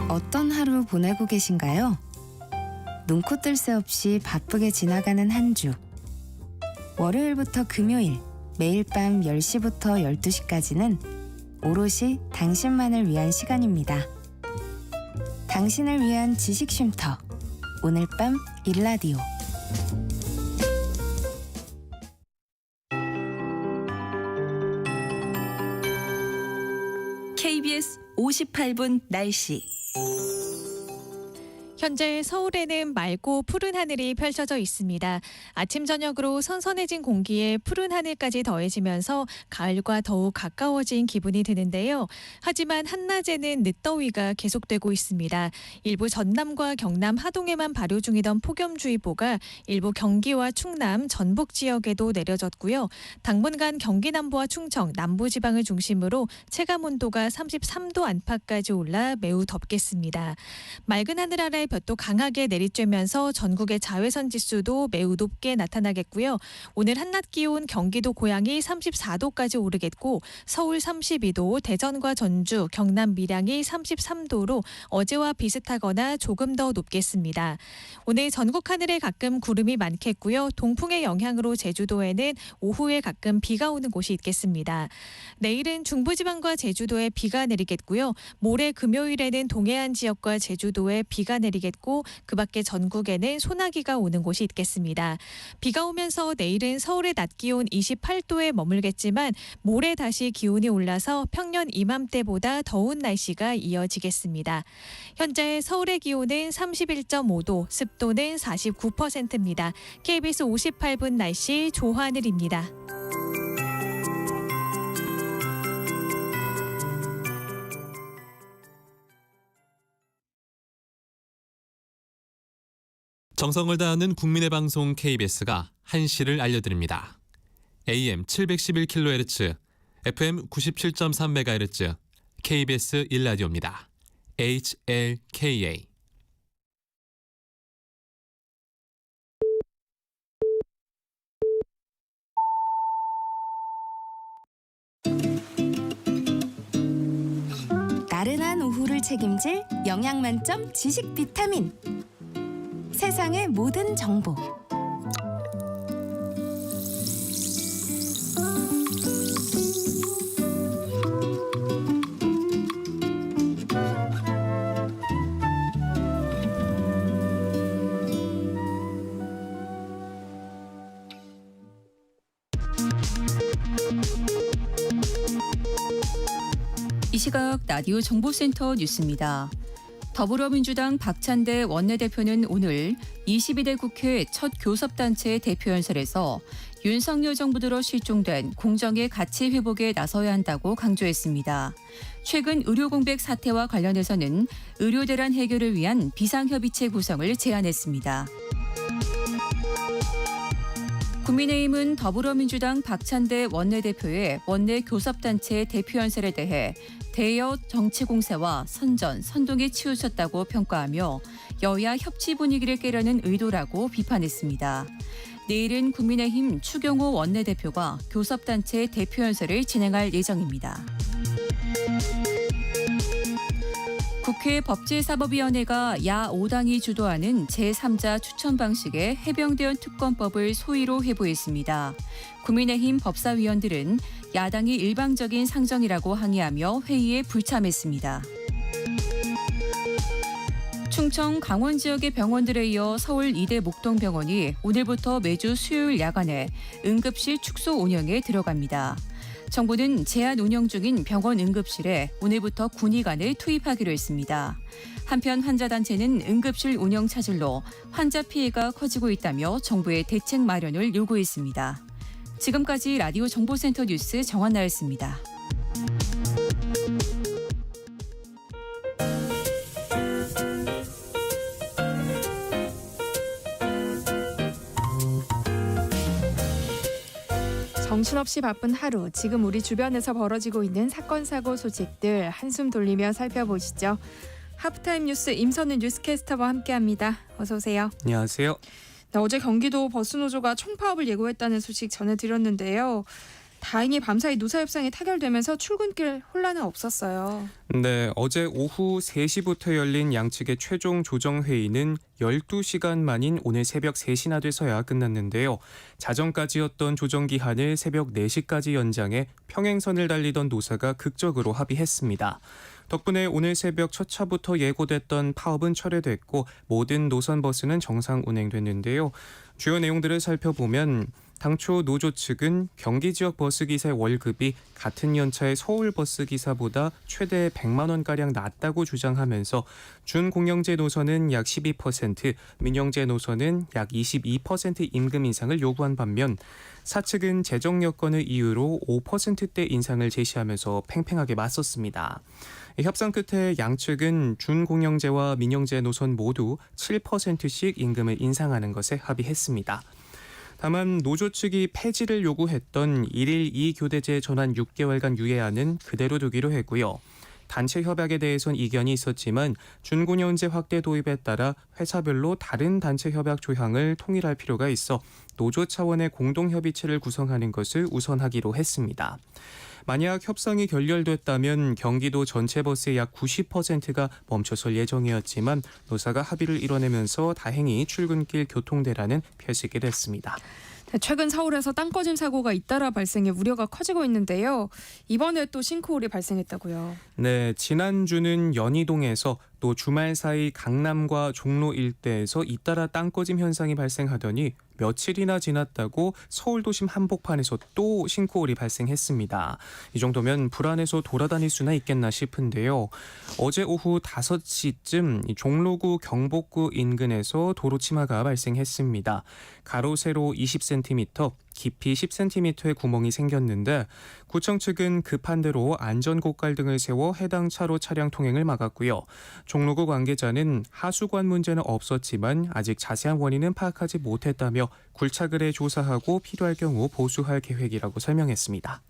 어떤 하루 보내고 계신가요? 눈코 뜰 새 없이 바쁘게 지나가는 한 주. 월요일부터 금요일, 매일 밤 10시부터 12시까지는 오롯이 당신만을 위한 시간입니다. 당신을 위한 지식 쉼터. 오늘 밤 일라디오. KBS 58분 날씨. 현재 서울에는 맑고 푸른 하늘이 펼쳐져 있습니다. 아침 저녁으로 선선해진 공기에 푸른 하늘까지 더해지면서 가을과 더욱 가까워진 기분이 드는데요. 하지만 한낮에는 늦더위가 계속되고 있습니다. 일부 전남과 경남 하동에만 발효 중이던 폭염주의보가 일부 경기와 충남, 전북 지역에도 내려졌고요. 당분간 경기 남부와 충청, 남부지방을 중심으로 체감온도가 33도 안팎까지 올라 매우 덥겠습니다. 맑은 하늘 아래 볕도 강하게 내리쬐면서 전국의 자외선 지수도 매우 높게 나타나겠고요. 오늘 한낮 기온 경기도 고양이 34도까지 오르겠고 서울 32도, 대전과 전주, 경남 밀양이 33도로 어제와 비슷하거나 조금 더 높겠습니다. 오늘 전국 하늘에 가끔 구름이 많겠고요. 동풍의 영향으로 제주도에는 오후에 가끔 비가 오는 곳이 있겠습니다. 내일은 중부지방과 제주도에 비가 내리겠고요. 모레 금요일에는 동해안 지역과 제주도에 비가 내리겠고 그 밖에 전국에는 소나기가 오는 곳이 있겠습니다. 비가 오면서 내일은 서울의 낮 기온 28도에 머물겠지만 모레 다시 기온이 올라서 평년 이맘때보다 더운 날씨가 이어지겠습니다. 현재 서울의 기온은 31.5도, 습도는 49%입니다. KBS 58분 날씨 조하늘입니다. 정성을 다하는 국민의 방송 KBS가 한시를 알려드립니다. AM 711kHz, FM 97.3MHz, KBS 1라디오입니다. HLKA. 나른한 오후를 책임질 영양 만점 지식 비타민. 세상의 모든 정보. 이 시각 라디오 정보센터 뉴스입니다. 더불어민주당 박찬대 원내대표는 오늘 22대 국회 첫 교섭단체 대표연설에서 윤석열 정부 들어 실종된 공정의 가치 회복에 나서야 한다고 강조했습니다. 최근 의료공백 사태와 관련해서는 의료대란 해결을 위한 비상협의체 구성을 제안했습니다. 국민의힘은 더불어민주당 박찬대 원내대표의 원내 교섭단체 대표연설에 대해 대여 정치 공세와 선전, 선동에 치우쳤다고 평가하며 여야 협치 분위기를 깨려는 의도라고 비판했습니다. 내일은 국민의힘 추경호 원내대표가 교섭단체 대표연설을 진행할 예정입니다. 국회 법제사법위원회가 야 5당이 주도하는 제3자 추천 방식의 해병대원 특검법을 소위로 회부했습니다. 국민의힘 법사위원들은 야당이 일방적인 상정이라고 항의하며 회의에 불참했습니다. 충청 강원 지역의 병원들에 이어 서울 이대 목동병원이 오늘부터 매주 수요일 야간에 응급실 축소 운영에 들어갑니다. 정부는 제한 운영 중인 병원 응급실에 오늘부터 군의관을 투입하기로 했습니다. 한편 환자단체는 응급실 운영 차질로 환자 피해가 커지고 있다며 정부의 대책 마련을 요구했습니다. 지금까지 라디오 정보센터 뉴스 정한나였습니다. 정신없이 바쁜 하루, 지금 우리 주변에서 벌어지고 있는 사건, 사고 소식들 한숨 돌리며 살펴보시죠. 하프타임 뉴스 임선은 뉴스캐스터와 함께합니다. 어서 오세요. 안녕하세요. 어제 경기도 버스노조가 총파업을 예고했다는 소식 전해드렸는데요. 다행히 밤사이 노사협상이 타결되면서 출근길 혼란은 없었어요. 네, 어제 오후 3시부터 열린 양측의 최종 조정회의는 12시간 만인 오늘 새벽 3시나 돼서야 끝났는데요. 자정까지였던 조정기한을 새벽 4시까지 연장해 평행선을 달리던 노사가 극적으로 합의했습니다. 덕분에 오늘 새벽 첫 차부터 예고됐던 파업은 철회됐고 모든 노선 버스는 정상 운행됐는데요. 주요 내용들을 살펴보면 당초 노조 측은 경기 지역 버스기사의 월급이 같은 연차의 서울 버스기사보다 최대 100만 원가량 낮다고 주장하면서 준공영제 노선은 약 12%, 민영제 노선은 약 22% 임금 인상을 요구한 반면 사측은 재정 여건을 이유로 5%대 인상을 제시하면서 팽팽하게 맞섰습니다. 협상 끝에 양측은 준공영제와 민영제 노선 모두 7%씩 임금을 인상하는 것에 합의했습니다. 다만 노조 측이 폐지를 요구했던 1일 2교대제 전환 6개월간 유예안은 그대로 두기로 했고요. 단체 협약에 대해선 이견이 있었지만 준공영제 확대 도입에 따라 회사별로 다른 단체 협약 조항을 통일할 필요가 있어 노조 차원의 공동협의체를 구성하는 것을 우선하기로 했습니다. 만약 협상이 결렬됐다면 경기도 전체 버스의 약 90%가 멈춰설 예정이었지만 노사가 합의를 이뤄내면서 다행히 출근길 교통대란은 펴지게 됐습니다. 최근 서울에서 땅꺼짐 사고가 잇따라 발생해 우려가 커지고 있는데요. 이번에 또 싱크홀이 발생했다고요. 네, 지난주는 연희동에서 또 주말 사이 강남과 종로 일대에서 잇따라 땅꺼짐 현상이 발생하더니 며칠이나 지났다고 서울 도심 한복판에서 또 싱크홀이 발생했습니다. 이 정도면 불안해서 돌아다닐 수나 있겠나 싶은데요. 어제 오후 5시쯤 종로구 경복구 인근에서 도로 침하가 발생했습니다. 가로 세로 20cm, 깊이 10cm의 구멍이 생겼는데 구청 측은 급한 대로 안전고깔 등을 세워 해당 차로 차량 통행을 막았고요. 종로구 관계자는 하수관 문제는 없었지만 아직 자세한 원인은 파악하지 못했다며 굴착을 해 조사하고 필요할 경우 보수할 계획이라고 설명했습니다.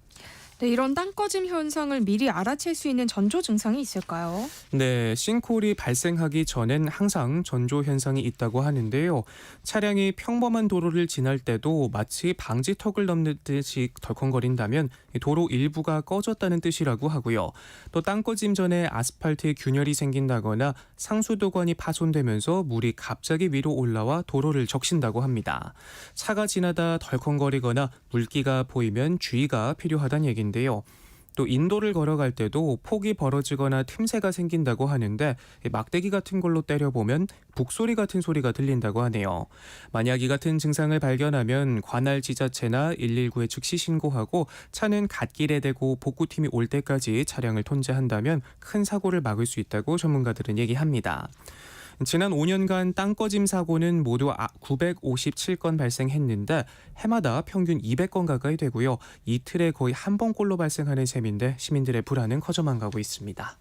네, 이런 땅 꺼짐 현상을 미리 알아챌 수 있는 전조 증상이 있을까요? 네, 싱크홀이 발생하기 전엔 항상 전조 현상이 있다고 하는데요. 차량이 평범한 도로를 지날 때도 마치 방지턱을 넘는 듯이 덜컹거린다면 도로 일부가 꺼졌다는 뜻이라고 하고요. 또 땅 꺼짐 전에 아스팔트에 균열이 생긴다거나 상수도관이 파손되면서 물이 갑자기 위로 올라와 도로를 적신다고 합니다. 차가 지나다 덜컹거리거나 물기가 보이면 주의가 필요하다는 얘기인데요. 또 인도를 걸어갈 때도 폭이 벌어지거나 틈새가 생긴다고 하는데 막대기 같은 걸로 때려보면 북소리 같은 소리가 들린다고 하네요. 만약 이 같은 증상을 발견하면 관할 지자체나 119에 즉시 신고하고 차는 갓길에 대고 복구팀이 올 때까지 차량을 통제한다면 큰 사고를 막을 수 있다고 전문가들은 얘기합니다. 지난 5년간 땅 꺼짐 사고는 모두 957건 발생했는데 해마다 평균 200건 가까이 되고요. 이틀에 거의 한 번꼴로 발생하는 셈인데 시민들의 불안은 커져만 가고 있습니다.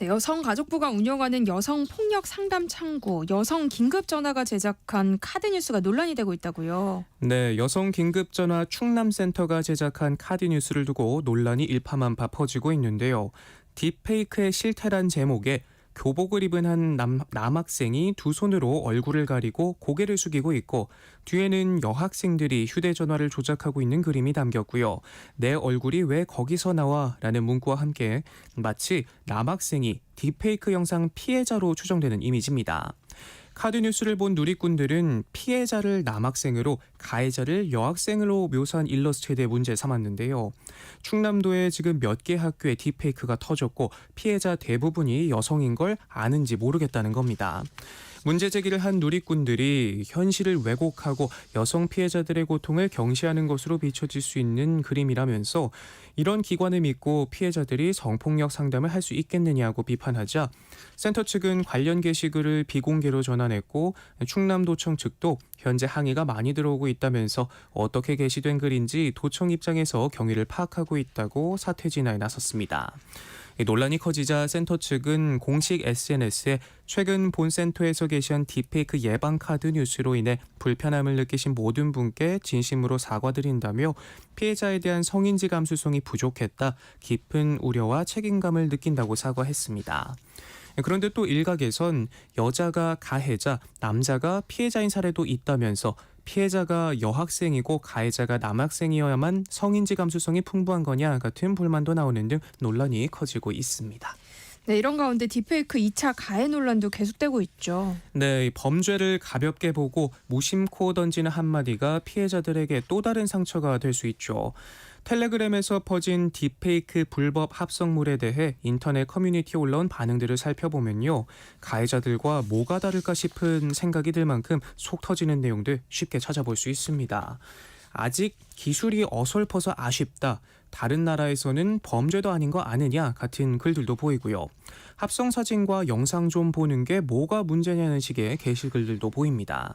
네, 여성가족부가 운영하는 여성폭력 상담 창구 여성 긴급전화가 제작한 카드뉴스가 논란이 되고 있다고요. 네, 여성 긴급전화 충남센터가 제작한 카드뉴스를 두고 논란이 일파만파 퍼지고 있는데요. 딥페이크의 실태란 제목에 교복을 입은 한 남학생이 두 손으로 얼굴을 가리고 고개를 숙이고 있고 뒤에는 여학생들이 휴대전화를 조작하고 있는 그림이 담겼고요. 내 얼굴이 왜 거기서 나와? 라는 문구와 함께 마치 남학생이 딥페이크 영상 피해자로 추정되는 이미지입니다. 카드뉴스를 본 누리꾼들은 피해자를 남학생으로 가해자를 여학생으로 묘사한 일러스트에 대해 문제 삼았는데요. 충남도에 지금 몇 개 학교에 딥페이크가 터졌고 피해자 대부분이 여성인 걸 아는지 모르겠다는 겁니다. 문제 제기를 한 누리꾼들이 현실을 왜곡하고 여성 피해자들의 고통을 경시하는 것으로 비춰질 수 있는 그림이라면서 이런 기관을 믿고 피해자들이 성폭력 상담을 할 수 있겠느냐고 비판하자 센터 측은 관련 게시글을 비공개로 전환했고 충남도청 측도 현재 항의가 많이 들어오고 있다면서 어떻게 게시된 글인지 도청 입장에서 경위를 파악하고 있다고 사퇴 진화에 나섰습니다. 논란이 커지자 센터 측은 공식 SNS에 최근 본 센터에서 게시한 딥페이크 예방 카드 뉴스로 인해 불편함을 느끼신 모든 분께 진심으로 사과드린다며 피해자에 대한 성인지 감수성이 부족했다, 깊은 우려와 책임감을 느낀다고 사과했습니다. 그런데 또 일각에선 여자가 가해자, 남자가 피해자인 사례도 있다면서 피해자가 여학생이고 가해자가 남학생이어야만 성인지 감수성이 풍부한 거냐 같은 불만도 나오는 등 논란이 커지고 있습니다. 네, 이런 가운데 딥페이크 2차 가해 논란도 계속되고 있죠. 네, 범죄를 가볍게 보고 무심코 던지는 한마디가 피해자들에게 또 다른 상처가 될 수 있죠. 텔레그램에서 퍼진 딥페이크 불법 합성물에 대해 인터넷 커뮤니티에 올라온 반응들을 살펴보면요. 가해자들과 뭐가 다를까 싶은 생각이 들 만큼 속 터지는 내용들 쉽게 찾아볼 수 있습니다. 아직 기술이 어설퍼서 아쉽다. 다른 나라에서는 범죄도 아닌 거 아느냐 같은 글들도 보이고요. 합성 사진과 영상 좀 보는 게 뭐가 문제냐는 식의 게시글들도 보입니다.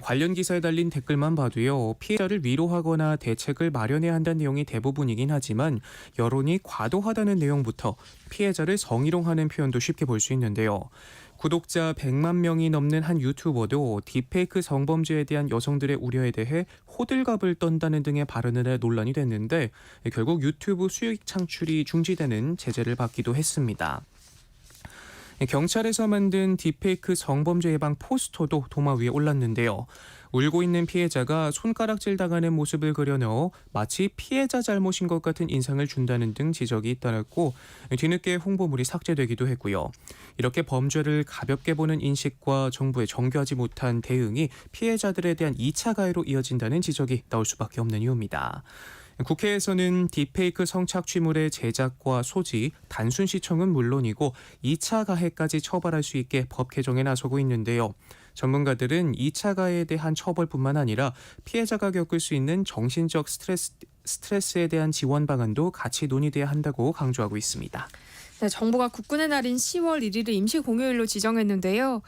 관련 기사에 달린 댓글만 봐도요. 피해자를 위로하거나 대책을 마련해야 한다는 내용이 대부분이긴 하지만 여론이 과도하다는 내용부터 피해자를 성희롱하는 표현도 쉽게 볼 수 있는데요. 구독자 100만 명이 넘는 한 유튜버도 딥페이크 성범죄에 대한 여성들의 우려에 대해 호들갑을 떤다는 등의 발언을 해 논란이 됐는데 결국 유튜브 수익 창출이 중지되는 제재를 받기도 했습니다. 경찰에서 만든 딥페이크 성범죄 예방 포스터도 도마 위에 올랐는데요. 울고 있는 피해자가 손가락질 당하는 모습을 그려넣어 마치 피해자 잘못인 것 같은 인상을 준다는 등 지적이 잇따랐고 뒤늦게 홍보물이 삭제되기도 했고요. 이렇게 범죄를 가볍게 보는 인식과 정부의 정교하지 못한 대응이 피해자들에 대한 2차 가해로 이어진다는 지적이 나올 수밖에 없는 이유입니다. 국회에서는 딥페이크 성착취물의 제작과 소지, 단순 시청은 물론이고 2차 가해까지 처벌할 수 있게 법 개정에 나서고 있는데요. 전문가들은 2차 가해에 대한 처벌뿐만 아니라 피해자가 겪을 수 있는 정신적 스트레스에 대한 지원 방안도 같이 논의돼야 한다고 강조하고 있습니다. 네, 정부가 국군의 날인 10월 1일을 임시 공휴일로 지정했는데요.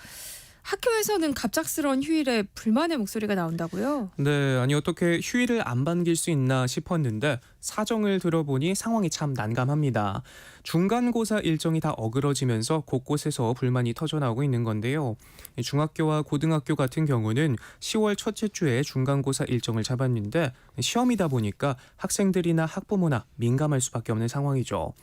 학교에서는 갑작스러운 휴일에 불만의 목소리가 나온다고요? 네, 아니 어떻게 휴일을 안 반길 수 있나 싶었는데 사정을 들어보니 상황이 참 난감합니다. 중간고사 일정이 다 어그러지면서 곳곳에서 불만이 터져나오고 있는 건데요. 중학교와 고등학교 같은 경우는 10월 첫째 주에 중간고사 일정을 잡았는데 시험이다 보니까 학생들이나 학부모나 민감할 수밖에 없는 상황이죠.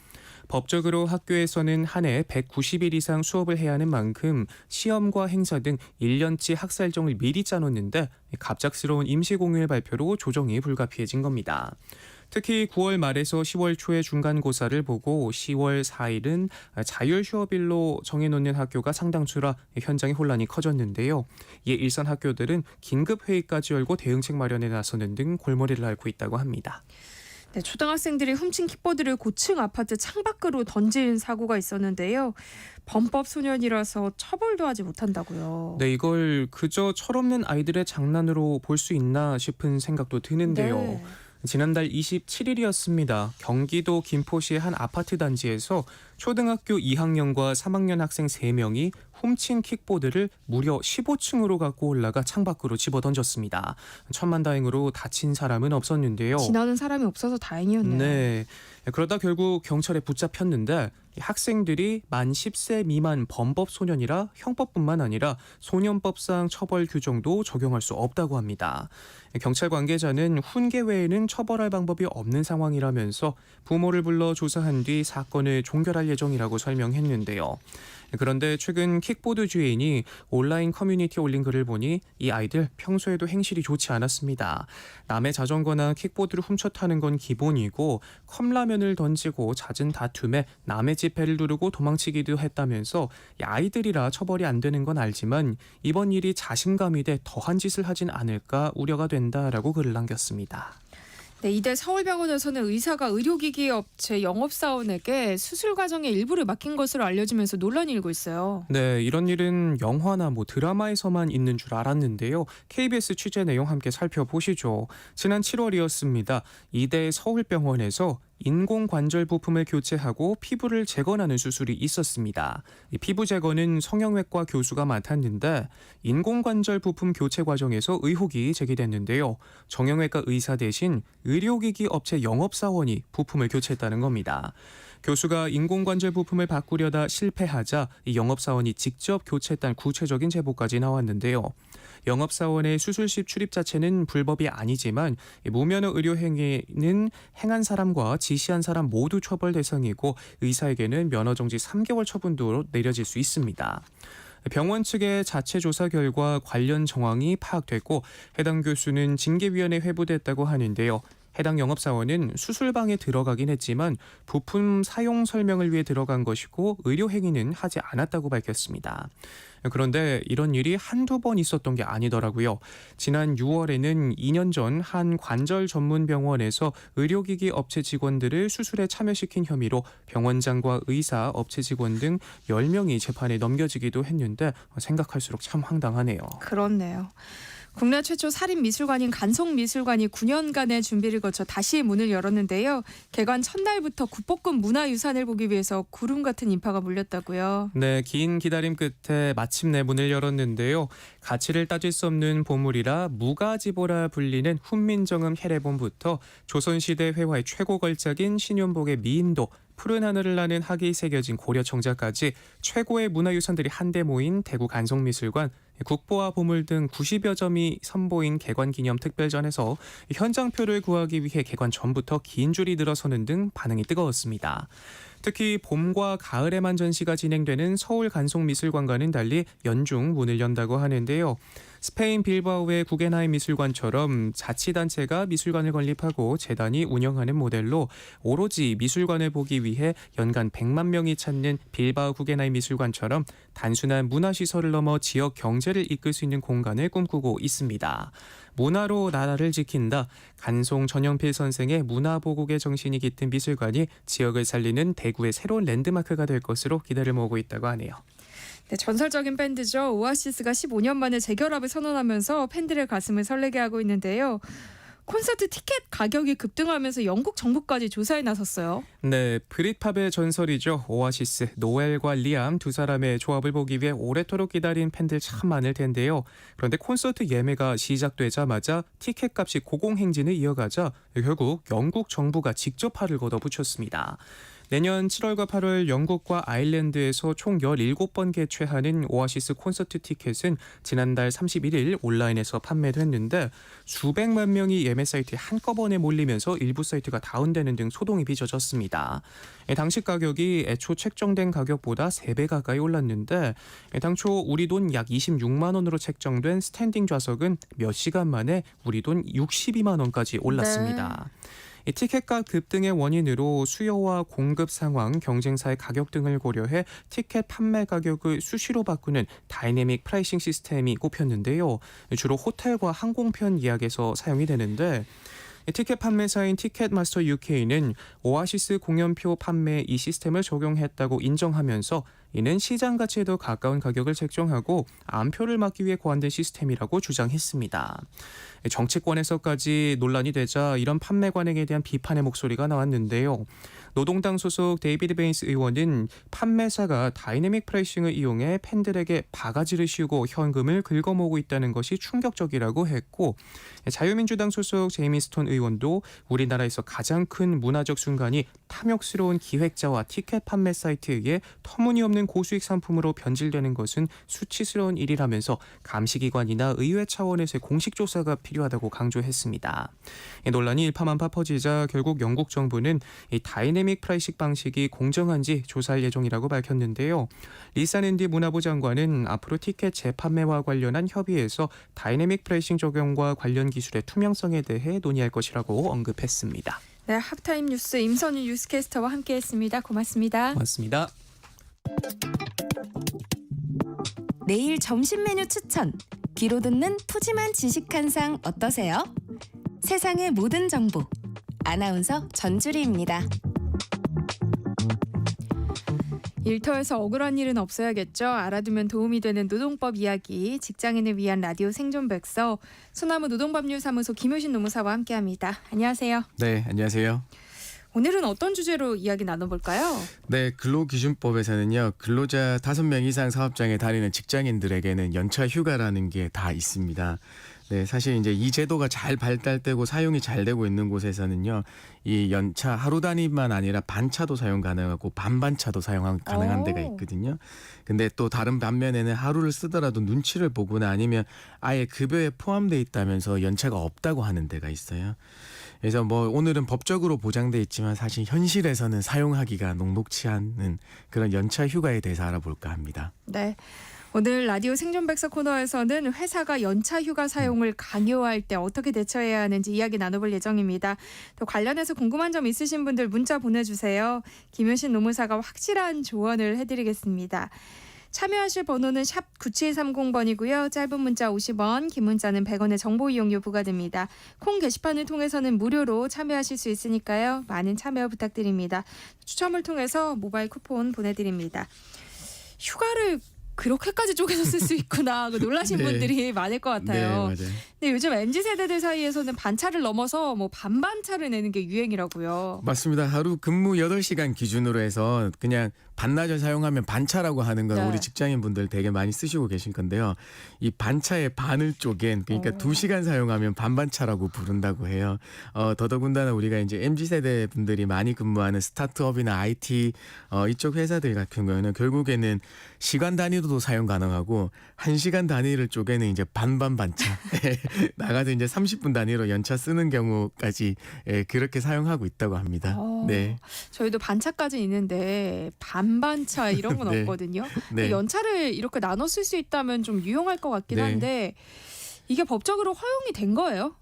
법적으로 학교에서는 한 해 190일 이상 수업을 해야 하는 만큼 시험과 행사 등 1년치 학사 일정을 미리 짜놓는데 갑작스러운 임시공휴일 발표로 조정이 불가피해진 겁니다. 특히 9월 말에서 10월 초에 중간고사를 보고 10월 4일은 자율휴업일로 정해놓는 학교가 상당수라 현장의 혼란이 커졌는데요. 이에 일선 학교들은 긴급회의까지 열고 대응책 마련에 나서는 등 골머리를 앓고 있다고 합니다. 네, 초등학생들이 훔친 킥보드를 고층 아파트 창밖으로 던진 사고가 있었는데요. 범법 소년이라서 처벌도 하지 못한다고요. 네, 이걸 그저 철없는 아이들의 장난으로 볼 수 있나 싶은 생각도 드는데요. 네. 지난달 27일이었습니다. 경기도 김포시의 한 아파트 단지에서 초등학교 2학년과 3학년 학생 3명이 훔친 킥보드를 무려 15층으로 갖고 올라가 창밖으로 집어던졌습니다. 천만다행으로 다친 사람은 없었는데요. 지나는 사람이 없어서 다행이었네요. 네. 그러다 결국 경찰에 붙잡혔는데 학생들이 만 10세 미만 범법 소년이라 형법뿐만 아니라 소년법상 처벌 규정도 적용할 수 없다고 합니다. 경찰 관계자는 훈계 외에는 처벌할 방법이 없는 상황이라면서 부모를 불러 조사한 뒤 사건을 종결할 예정이라고 설명했는데요. 그런데 최근 킥보드 주인이 온라인 커뮤니티에 올린 글을 보니 이 아이들 평소에도 행실이 좋지 않았습니다. 남의 자전거나 킥보드를 훔쳐 타는 건 기본이고 컵라면을 던지고 잦은 다툼에 남의 집 배를 누르고 도망치기도 했다면서 이 아이들이라 처벌이 안 되는 건 알지만 이번 일이 자신감이 돼 더한 짓을 하진 않을까 우려가 된다라고 글을 남겼습니다. 네, 이대 서울병원에서는 의사가 의료기기 업체 영업사원에게 수술 과정의 일부를 맡긴 것으로 알려지면서 논란이 일고 있어요. 네, 이런 일은 영화나 드라마에서만 있는 줄 알았는데요. KBS 취재 내용 함께 살펴보시죠. 지난 7월이었습니다. 이대 서울병원에서 인공관절 부품을 교체하고 피부를 재건하는 수술이 있었습니다. 이 피부 재건은 성형외과 교수가 맡았는데 인공관절 부품 교체 과정에서 의혹이 제기됐는데요. 정형외과 의사 대신 의료기기 업체 영업사원이 부품을 교체했다는 겁니다. 교수가 인공관절 부품을 바꾸려다 실패하자 이 영업사원이 직접 교체했다는 구체적인 제보까지 나왔는데요. 영업사원의 수술실 출입 자체는 불법이 아니지만 무면허 의료 행위는 행한 사람과 지시한 사람 모두 처벌 대상이고 의사에게는 면허정지 3개월 처분도 내려질 수 있습니다. 병원 측의 자체 조사 결과 관련 정황이 파악됐고 해당 교수는 징계위원회에 회부됐다고 하는데요. 해당 영업사원은 수술방에 들어가긴 했지만 부품 사용 설명을 위해 들어간 것이고 의료 행위는 하지 않았다고 밝혔습니다. 그런데 이런 일이 한두 번 있었던 게 아니더라고요. 지난 6월에는 2년 전 한 관절 전문 병원에서 의료기기 업체 직원들을 수술에 참여시킨 혐의로 병원장과 의사, 업체 직원 등 10명이 재판에 넘겨지기도 했는데 생각할수록 참 황당하네요. 그렇네요. 국내 최초 살인미술관인 간송미술관이 9년간의 준비를 거쳐 다시 문을 열었는데요. 개관 첫날부터 국보급 문화유산을 보기 위해서 구름 같은 인파가 몰렸다고요. 네, 긴 기다림 끝에 마침내 문을 열었는데요. 가치를 따질 수 없는 보물이라 무가지보라 불리는 훈민정음 해례본부터 조선시대 회화의 최고 걸작인 신윤복의 미인도, 푸른 하늘을 나는 학이 새겨진 고려청자까지 최고의 문화유산들이 한데 모인 대구 간송미술관, 국보와 보물 등 90여 점이 선보인 개관기념 특별전에서 현장표를 구하기 위해 개관 전부터 긴 줄이 늘어서는 등 반응이 뜨거웠습니다. 특히 봄과 가을에만 전시가 진행되는 서울 간송미술관과는 달리 연중 문을 연다고 하는데요. 스페인 빌바오의 구겐하임 미술관처럼 자치단체가 미술관을 건립하고 재단이 운영하는 모델로 오로지 미술관을 보기 위해 연간 100만 명이 찾는 빌바오 구겐하임 미술관처럼 단순한 문화시설을 넘어 지역 경제를 이끌 수 있는 공간을 꿈꾸고 있습니다. 문화로 나라를 지킨다. 간송 전영필 선생의 문화보국의 정신이 깃든 미술관이 지역을 살리는 대구의 새로운 랜드마크가 될 것으로 기대를 모으고 있다고 하네요. 네, 전설적인 밴드죠. 오아시스가 15년 만에 재결합을 선언하면서 팬들의 가슴을 설레게 하고 있는데요. 콘서트 티켓 가격이 급등하면서 영국 정부까지 조사에 나섰어요. 네, 브릿팝의 전설이죠. 오아시스, 노엘과 리암 두 사람의 조합을 보기 위해 오래도록 기다린 팬들 참 많을 텐데요. 그런데 콘서트 예매가 시작되자마자 티켓 값이 고공행진을 이어가자 결국 영국 정부가 직접 팔을 걷어붙였습니다. 내년 7월과 8월 영국과 아일랜드에서 총 17번 개최하는 오아시스 콘서트 티켓은 지난달 31일 온라인에서 판매됐는데 수백만 명이 예매 사이트에 한꺼번에 몰리면서 일부 사이트가 다운되는 등 소동이 빚어졌습니다. 당시 가격이 애초 책정된 가격보다 3배 가까이 올랐는데 당초 우리 돈 약 26만 원으로 책정된 스탠딩 좌석은 몇 시간 만에 우리 돈 62만 원까지 올랐습니다. 이 티켓값 급등의 원인으로 수요와 공급 상황, 경쟁사의 가격 등을 고려해 티켓 판매 가격을 수시로 바꾸는 다이내믹 프라이싱 시스템이 꼽혔는데요. 주로 호텔과 항공편 예약에서 사용이 되는데 티켓 판매사인 티켓마스터 UK는 오아시스 공연표 판매에 이 시스템을 적용했다고 인정하면서 이는 시장 가치에 더 가까운 가격을 책정하고 암표를 막기 위해 고안된 시스템이라고 주장했습니다. 정치권에서까지 논란이 되자 이런 판매 관행에 대한 비판의 목소리가 나왔는데요. 노동당 소속 데이비드 베인스 의원은 판매사가 다이내믹 프라이싱을 이용해 팬들에게 바가지를 씌우고 현금을 긁어모으고 있다는 것이 충격적이라고 했고, 자유민주당 소속 제이미 스톤 의원도 우리나라에서 가장 큰 문화적 순간이 탐욕스러운 기획자와 티켓 판매 사이트에 의해 터무니없는 고수익 상품으로 변질되는 것은 수치스러운 일이라면서 감시기관이나 의회 차원에서의 공식 조사가 필요하다고 강조했습니다. 논란이 일파만파 퍼지자 결국 영국 정부는 이 다이내믹 프라이싱 방식이 공정한지 조사할 예정이라고 밝혔는데요. 리사 낸디 문화부 장관은 앞으로 티켓 재판매와 관련한 협의에서 다이내믹 프라이싱 적용과 관련 기술의 투명성에 대해 논의할 것이라고 언급했습니다. 네, 하프타임 뉴스 임선희 뉴스캐스터와 함께했습니다. 고맙습니다. 고맙습니다. 내일 점심 메뉴 추천. 귀로 듣는 푸짐한 지식 한 상 어떠세요? 세상의 모든 정보. 아나운서 전주리입니다. 일터에서 억울한 일은 없어야겠죠. 알아두면 도움이 되는 노동법 이야기, 직장인을 위한 라디오 생존백서, 소나무 노동법률사무소 김효신 노무사와 함께합니다. 안녕하세요. 네, 안녕하세요. 오늘은 어떤 주제로 이야기 나눠볼까요? 네, 근로기준법에서는요. 근로자 5명 이상 사업장에 다니는 직장인들에게는 연차 휴가라는 게 다 있습니다. 네, 사실 이제 이 제도가 잘 발달되고 사용이 잘 되고 있는 곳에서는요. 이 연차 하루 단위만 아니라 반차도 사용 가능하고 반반차도 사용 가능한 데가 있거든요. 근데 또 다른 반면에는 하루를 쓰더라도 눈치를 보거나 아니면 아예 급여에 포함돼 있다면서 연차가 없다고 하는 데가 있어요. 그래서 뭐 오늘은 법적으로 보장돼 있지만 사실 현실에서는 사용하기가 녹록치 않은 그런 연차 휴가에 대해서 알아볼까 합니다. 네. 오늘 라디오 생존백서 코너에서는 회사가 연차 휴가 사용을 강요할 때 어떻게 대처해야 하는지 이야기 나눠볼 예정입니다. 또 관련해서 궁금한 점 있으신 분들 문자 보내주세요. 김효신 노무사가 확실한 조언을 해드리겠습니다. 참여하실 번호는 샵 9730번이고요. 짧은 문자 50원, 긴 문자는 100원의 정보 이용료 부과됩니다. 콩 게시판을 통해서는 무료로 참여하실 수 있으니까요. 많은 참여 부탁드립니다. 추첨을 통해서 모바일 쿠폰 보내드립니다. 휴가를 그렇게까지 쪼개서 쓸 수 있구나 놀라신 네. 분들이 많을 것 같아요. 네, 맞아요. 근데 요즘 MZ세대들 사이에서는 반차를 넘어서 뭐 반반차를 내는 게 유행이라고요. 맞습니다. 하루 근무 8시간 기준으로 해서 그냥 반나절 사용하면 반차라고 하는 건 네. 우리 직장인분들 되게 많이 쓰시고 계신 건데요. 이 반차의 반을 쪼갠 그러니까 2시간 사용하면 반반차라고 부른다고 해요. 더더군다나 우리가 이제 MZ세대 분들이 많이 근무하는 스타트업이나 IT 이쪽 회사들 같은 경우는 결국에는 시간 단위로도 사용 가능하고 1시간 단위를 쪼개는 이제 반차 나가서 이제 30분 단위로 연차 쓰는 경우까지 그렇게 사용하고 있다고 합니다. 네. 저희도 반차까지 있는데 반반차 이런 건 네. 없거든요. 네. 연차를 이렇게 나눠 쓸 수 있다면 좀 유용할 것 같긴 네. 한데 이게 법적으로 허용이 된 거예요?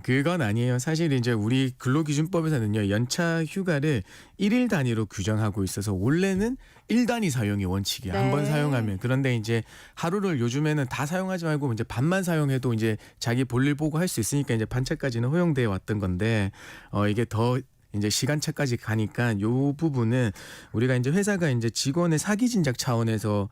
그건 아니에요. 사실 이제 우리 근로기준법에서는요. 연차 휴가를 1일 단위로 규정하고 있어서 원래는 1단위 사용이 원칙이에요. 네. 한 번 사용하면. 그런데 이제 하루를 요즘에는 다 사용하지 말고 이제 반만 사용해도 이제 자기 볼일 보고 할 수 있으니까 이제 반차까지는 허용되어 왔던 건데 이게 더 이제 시간차까지 가니까 요 부분은 우리가 이제 회사가 이제 직원의 사기 진작 차원에서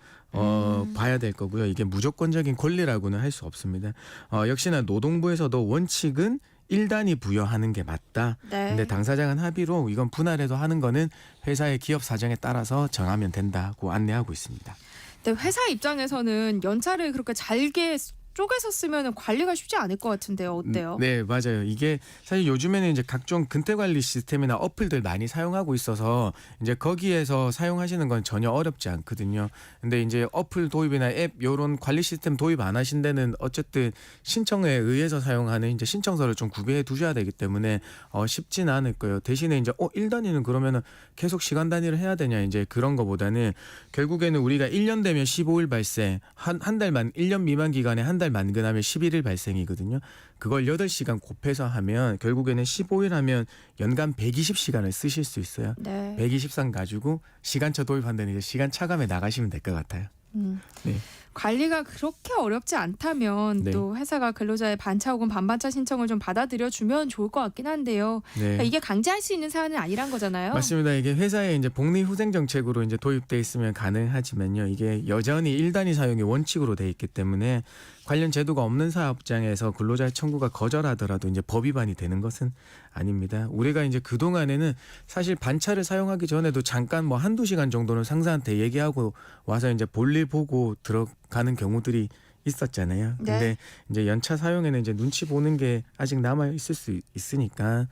봐야 될 거고요. 이게 무조건적인 권리라고는 할 수 없습니다. 역시나 노동부에서도 원칙은 일단이 부여하는 게 맞다. 네. 근데 당사자 간 합의로 이건 분할해서 하는 거는 회사의 기업 사정에 따라서 정하면 된다고 안내하고 있습니다. 근데 회사 입장에서는 연차를 그렇게 잘게 쪼개서 쓰면 관리가 쉽지 않을 것 같은데요. 어때요? 네, 맞아요. 이게 사실 요즘에는 이제 각종 근태 관리 시스템이나 어플들 많이 사용하고 있어서 이제 거기에서 사용하시는 건 전혀 어렵지 않거든요. 근데 이제 어플 도입이나 앱 요런 관리 시스템 도입 안 하신 데는 어쨌든 신청에 의해서 사용하는 이제 신청서를 좀 구비해 두셔야 되기 때문에 쉽지는 않을 거예요. 대신에 이제 1단위는 그러면은 계속 시간 단위를 해야 되냐 이제 그런 거보다는 결국에는 우리가 1년 되면 15일 발생, 한 달만 1년 미만 기간에 한 달 만근하면 11일 발생이거든요. 그걸 8시간 곱해서 하면 결국에는 15일 하면 연간 120시간을 쓰실 수 있어요. 네. 120시간 가지고 시간차 도입한다는 이제 시간 차감에 나가시면 될 것 같아요. 네. 관리가 그렇게 어렵지 않다면 네. 또 회사가 근로자의 반차 혹은 반반차 신청을 좀 받아들여 주면 좋을 것 같긴 한데요. 네. 그러니까 이게 강제할 수 있는 사안은 아니란 거잖아요. 맞습니다. 이게 회사에 이제 복리 후생 정책으로 이제 도입돼 있으면 가능하지만요. 이게 여전히 1단위 사용이 원칙으로 돼 있기 때문에 관련 제도가 없는 사업장에서 근로자의 청구가 거절하더라도 이제 법 위반이 되는 것은 아닙니다. 우리가 이제 그동안에는 사실 반차를 사용하기 전에도 잠깐 뭐 한두 시간 정도는 상사한테 얘기하고 와서 이제 볼일 보고 들어가는 경우들이 있었잖아요. 네. 근데 이제 연차 사용에는 이제 눈치 보는 게 아직 남아 있을 수 있으니까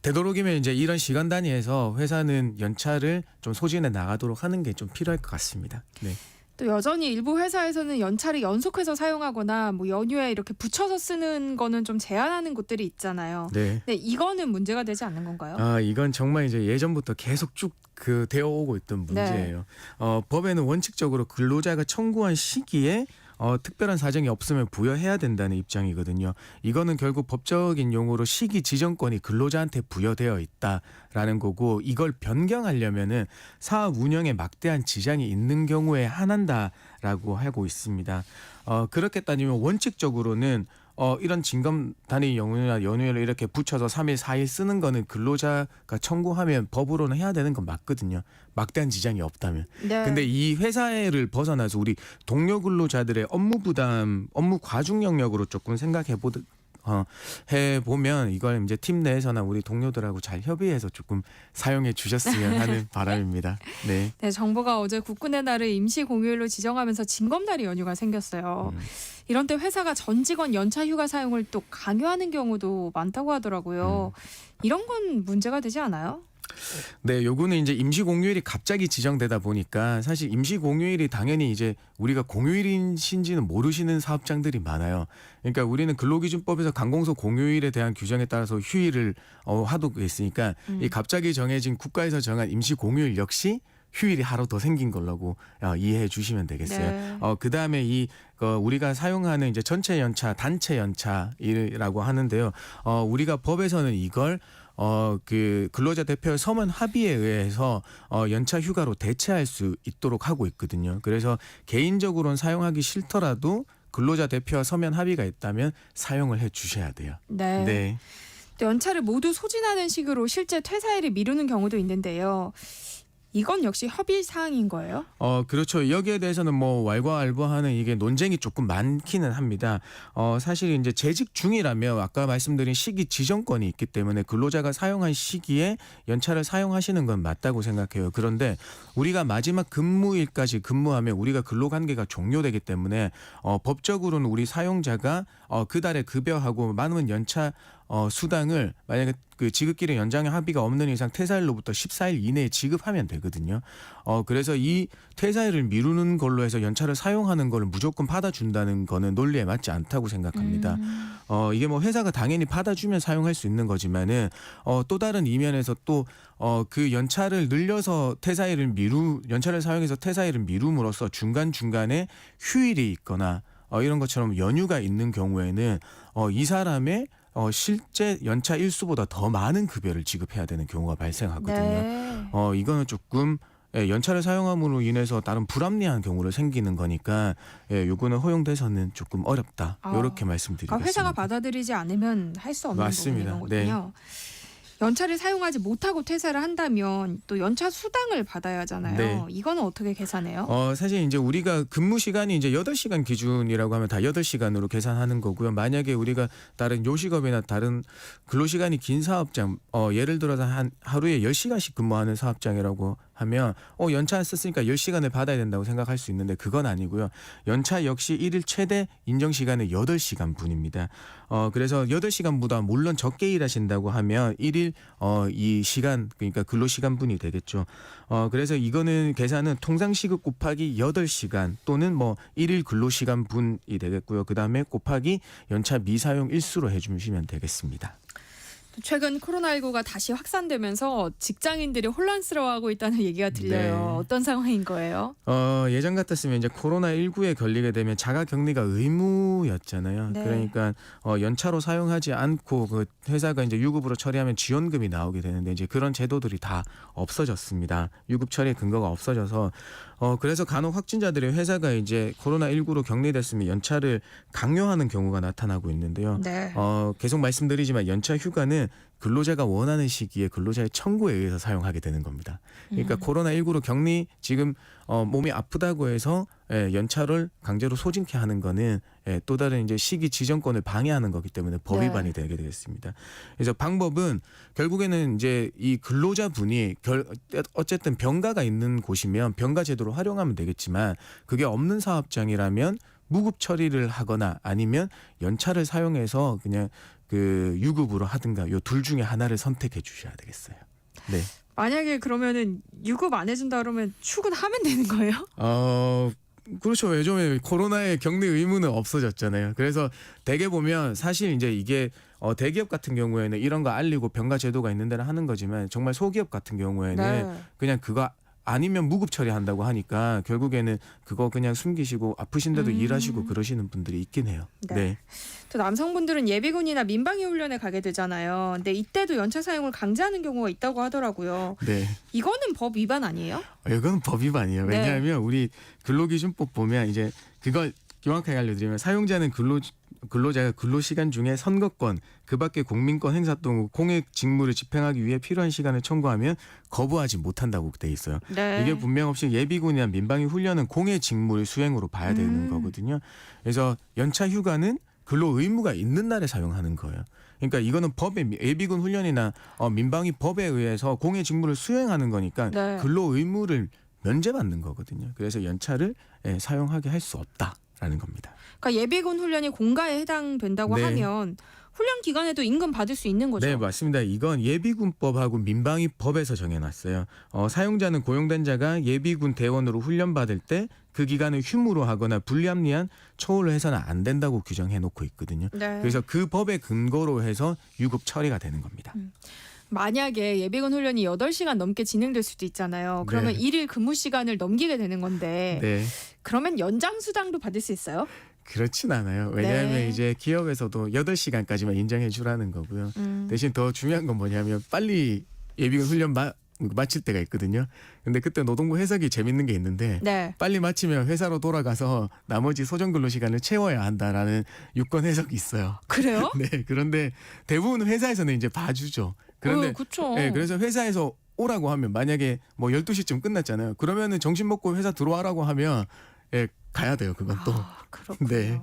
되도록이면 이제 이런 시간 단위에서 회사는 연차를 좀 소진해 나가도록 하는 게 좀 필요할 것 같습니다. 네. 또 여전히 일부 회사에서는 연차를 연속해서 사용하거나 뭐 연휴에 이렇게 붙여서 쓰는 거는 좀 제한하는 곳들이 있잖아요. 네. 근데 이거는 문제가 되지 않는 건가요? 이건 정말 이제 예전부터 계속 쭉 되어 오고 있던 문제예요. 법에는 원칙적으로 근로자가 청구한 시기에 특별한 사정이 없으면 부여해야 된다는 입장이거든요. 이거는 결국 법적인 용어로 시기 지정권이 근로자한테 부여되어 있다라는 거고 이걸 변경하려면은 사업 운영에 막대한 지장이 있는 경우에 한한다라고 하고 있습니다. 그렇게 따지면 원칙적으로는 이런 징검 단위 연휴를 이렇게 붙여서 3일, 4일 쓰는 거는 근로자가 청구하면 법으로는 해야 되는 건 맞거든요. 막대한 지장이 없다면. 네. 근데 이 회사를 벗어나서 우리 동료 근로자들의 업무 부담, 업무 과중 영역으로 조금 해보면 이걸 이제 팀 내에서나 우리 동료들하고 잘 협의해서 조금 사용해 주셨으면 하는 바람입니다. 네. 네, 정부가 어제 국군의 날을 임시 공휴일로 지정하면서 징검다리 연휴가 생겼어요. 이런 때 회사가 전 직원 연차 휴가 사용을 또 강요하는 경우도 많다고 하더라고요. 이런 건 문제가 되지 않아요? 네, 요거는 이제 임시 공휴일이 갑자기 지정되다 보니까 사실 임시 공휴일이 당연히 이제 우리가 공휴일인지는 모르시는 사업장들이 많아요. 그러니까 우리는 근로기준법에서 강공소 공휴일에 대한 규정에 따라서 휴일을 하도록 있으니까 이 갑자기 정해진 국가에서 정한 임시 공휴일 역시 휴일이 하루 더 생긴 걸로 이해해 주시면 되겠어요. 네. 그다음에 우리가 사용하는 이제 전체 연차, 단체 연차라고 하는데요. 우리가 법에서는 이걸 그 근로자 대표의 서면 합의에 의해서 연차 휴가로 대체할 수 있도록 하고 있거든요. 그래서 개인적으로는 사용하기 싫더라도 근로자 대표와 서면 합의가 있다면 사용을 해 주셔야 돼요. 네. 네. 또 연차를 모두 소진하는 식으로 실제 퇴사일을 미루는 경우도 있는데요. 이건 역시 협의 사항인 거예요? 그렇죠. 여기에 대해서는 뭐 왈가왈부하는 이게 논쟁이 조금 많기는 합니다. 사실 이제 재직 중이라면 아까 말씀드린 시기 지정권이 있기 때문에 근로자가 사용한 시기에 연차를 사용하시는 건 맞다고 생각해요. 그런데 우리가 마지막 근무일까지 근무하면 우리가 근로관계가 종료되기 때문에 법적으로는 우리 사용자가 그달에 급여하고 많은 연차 수당을 만약에 그 지급기를 연장의 합의가 없는 이상 퇴사일로부터 14일 이내에 지급하면 되거든요. 그래서 이 퇴사일을 미루는 걸로 해서 연차를 사용하는 걸 무조건 받아준다는 거는 논리에 맞지 않다고 생각합니다. 이게 뭐 회사가 당연히 받아주면 사용할 수 있는 거지만은 또 다른 이면에서 또 그 연차를 늘려서 연차를 사용해서 퇴사일을 미룸으로써 중간중간에 휴일이 있거나 이런 것처럼 연휴가 있는 경우에는 이 사람의 실제 연차 일수보다 더 많은 급여를 지급해야 되는 경우가 발생하거든요. 네. 이거는 조금 연차를 사용함으로 인해서 다른 불합리한 경우를 생기는 거니까 요거는 허용돼서는 조금 어렵다. 이렇게 말씀드리겠습니다. 그러니까 회사가 받아들이지 않으면 할 수 없는 맞습니다. 부분이거든요. 연차를 사용하지 못하고 퇴사를 한다면 또 연차 수당을 받아야 하잖아요. 네. 이거는 어떻게 계산해요? 사실 이제 우리가 근무 시간이 이제 8시간 기준이라고 하면 다 8시간으로 계산하는 거고요. 만약에 우리가 다른 요식업이나 다른 근로시간이 긴 사업장, 예를 들어서 한 하루에 10시간씩 근무하는 사업장이라고 하면 연차 썼으니까 10시간을 받아야 된다고 생각할 수 있는데 그건 아니고요. 연차 역시 일일 최대 인정 시간은 8시간 분입니다. 그래서 8시간보다 물론 적게 일하신다고 하면 일일 이 시간 그러니까 근로시간분이 되겠죠. 그래서 이거는 계산은 통상시급 곱하기 8시간 또는 뭐 일일 근로시간분이 되겠고요. 그다음에 곱하기 연차 미사용 일수로 해주시면 되겠습니다. 최근 코로나19가 다시 확산되면서 직장인들이 혼란스러워하고 있다는 얘기가 들려요. 네. 어떤 상황인 거예요? 예전 같았으면 이제 코로나19에 걸리게 되면 자가격리가 의무였잖아요. 네. 그러니까 연차로 사용하지 않고 그 회사가 이제 유급으로 처리하면 지원금이 나오게 되는데 이제 그런 제도들이 다 없어졌습니다. 유급 처리 근거가 없어져서 그래서 간혹 확진자들의 회사가 이제 코로나19로 격리됐으면 연차를 강요하는 경우가 나타나고 있는데요. 네. 계속 말씀드리지만 연차 휴가는 근로자가 원하는 시기에 근로자의 청구에 의해서 사용하게 되는 겁니다. 그러니까 코로나19로 격리 지금 몸이 아프다고 해서 연차를 강제로 소진케 하는 거는 또 다른 이제 시기 지정권을 방해하는 거기 때문에 법 네. 위반이 되게 되겠습니다. 그래서 방법은 결국에는 이제 이 근로자분이 어쨌든 병가가 있는 곳이면 병가 제도를 활용하면 되겠지만 그게 없는 사업장이라면 무급 처리를 하거나 아니면 연차를 사용해서 그냥 그 유급으로 하든가 요 둘 중에 하나를 선택해 주셔야 되겠어요. 네. 만약에 그러면은 유급 안 해준다 그러면 출근하면 되는 거예요? 그렇죠. 요즘에 코로나의 격리 의무는 없어졌잖아요. 그래서 대개 보면 사실 이제 이게 대기업 같은 경우에는 이런 거 알리고 병가 제도가 있는 데는 하는 거지만 정말 소기업 같은 경우에는 네. 그냥 그거 아니면 무급 처리한다고 하니까 결국에는 그거 그냥 숨기시고 아프신데도 일하시고 그러시는 분들이 있긴 해요. 네. 네. 또 남성분들은 예비군이나 민방위 훈련에 가게 되잖아요. 근데 이때도 연차 사용을 강제하는 경우가 있다고 하더라고요. 네. 이거는 법 위반 아니에요? 이건 법 위반이에요. 네. 왜냐하면 우리 근로기준법 보면 이제 그걸 명확하게 알려드리면 사용자는 근로자가 근로시간 중에 선거권, 그 밖에 공민권 행사 또는 공익 직무를 집행하기 위해 필요한 시간을 청구하면 거부하지 못한다고 돼 있어요. 네. 이게 분명 없이 예비군이나 민방위 훈련은 공의 직무를 수행으로 봐야 되는 거거든요. 그래서 연차 휴가는 근로 의무가 있는 날에 사용하는 거예요. 그러니까 이거는 법에 예비군 훈련이나 민방위 법에 의해서 공의 직무를 수행하는 거니까 네. 근로 의무를 면제받는 거거든요. 그래서 연차를 사용하게 할 수 없다라는 겁니다. 그러니까 예비군 훈련이 공가에 해당된다고 네. 하면 훈련 기간에도 임금 받을 수 있는 거죠? 네, 맞습니다. 이건 예비군법하고 민방위법에서 정해놨어요. 사용자는 고용된 자가 예비군 대원으로 훈련받을 때 그 기간을 휴무로 하거나 불합리한 초월을 해서는 안 된다고 규정해놓고 있거든요. 네. 그래서 그 법의 근거로 해서 유급 처리가 되는 겁니다. 만약에 예비군 훈련이 8시간 넘게 진행될 수도 있잖아요. 그러면 네. 일일 근무 시간을 넘기게 되는 건데 네. 그러면 연장 수당도 받을 수 있어요? 그렇진 않아요. 왜냐하면 네. 이제 기업에서도 8시간까지만 인정해 주라는 거고요. 대신 더 중요한 건 뭐냐면 빨리 예비군 훈련 마칠 때가 있거든요. 근데 그때 노동부 해석이 재밌는 게 있는데 네. 빨리 마치면 회사로 돌아가서 나머지 소정 근로 시간을 채워야 한다라는 유권 해석이 있어요. 그래요? 네. 그런데 대부분 회사에서는 이제 봐주죠. 그런데 그렇죠. 네, 그래서 회사에서 오라고 하면 만약에 뭐 12시쯤 끝났잖아요. 그러면은 점심 먹고 회사 들어와라고 하면 가야 돼요. 그건 또. 그렇군요. 네.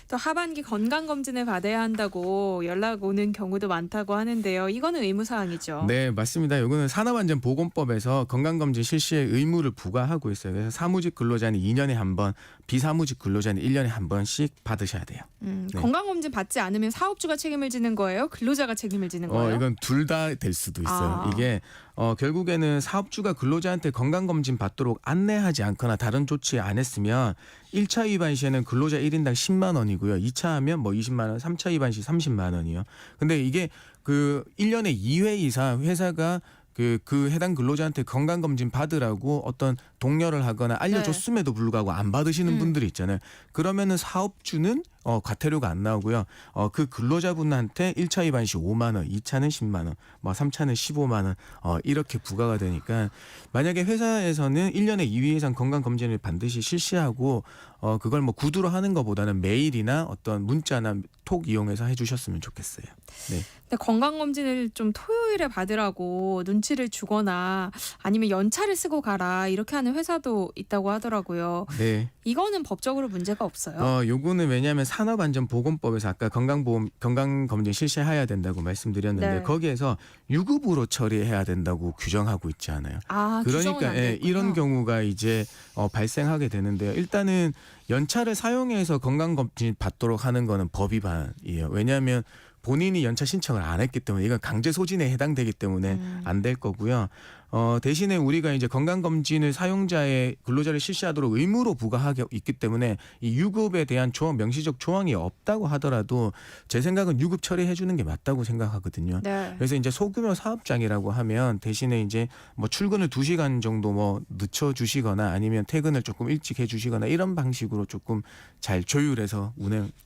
또 하반기 건강검진을 받아야 한다고 연락 오는 경우도 많다고 하는데요. 이거는 의무사항이죠. 네, 맞습니다. 이거는 산업안전보건법에서 건강검진 실시에 의무를 부과하고 있어요. 그래서 사무직 근로자는 2년에 한 번, 비사무직 근로자는 1년에 한 번씩 받으셔야 돼요. 네. 건강검진 받지 않으면 사업주가 책임을 지는 거예요? 근로자가 책임을 지는 거예요? 이건 둘 다 될 수도 있어요. 아. 이게 결국에는 사업주가 근로자한테 건강검진 받도록 안내하지 않거나 다른 조치 안 했으면 1차 위반 시에는 근로자 1인당 10만 원이고요. 2차 하면 뭐 20만 원, 3차 위반 시 30만 원이요. 근데 이게 그 1년에 2회 이상 회사가 그 해당 근로자한테 건강검진 받으라고 어떤 독려를 하거나 알려줬음에도 불구하고 안 받으시는 분들이 있잖아요. 그러면은 사업주는 과태료가 안 나오고요. 그 근로자분한테 1차 위반 시 5만 원, 2차는 10만 원, 뭐 3차는 15만 원 이렇게 부과가 되니까 만약에 회사에서는 1년에 2회 이상 건강 검진을 반드시 실시하고 그걸 뭐 구두로 하는 것보다는 메일이나 어떤 문자나 톡 이용해서 해주셨으면 좋겠어요. 네. 근데 건강검진을 좀 토요일에 받으라고 눈치를 주거나 아니면 연차를 쓰고 가라 이렇게 하는 회사도 있다고 하더라고요. 네. 이거는 법적으로 문제가 없어요. 요거는 왜냐하면 산업안전보건법에서 아까 건강검진 실시해야 된다고 말씀드렸는데 네. 거기에서 유급으로 처리해야 된다고 규정하고 있지 않아요. 규정은 안 돼 있군요. 이런 경우가 이제 발생하게 되는데요. 일단은 연차를 사용해서 건강검진 받도록 하는 거는 법 위반이에요. 왜냐하면 본인이 연차 신청을 안 했기 때문에 이건 강제 소진에 해당되기 때문에 안 될 거고요. 대신에 우리가 이제 건강검진을 사용자의 근로자를 실시하도록 의무로 부과하게 있기 때문에 이 유급에 대한 명시적 조항이 없다고 하더라도 제 생각은 유급 처리해 주는 게 맞다고 생각하거든요. 네. 그래서 이제 소규모 사업장이라고 하면 대신에 이제 뭐 출근을 2시간 정도 뭐 늦춰 주시거나 아니면 퇴근을 조금 일찍 해 주시거나 이런 방식으로 조금 잘 조율해서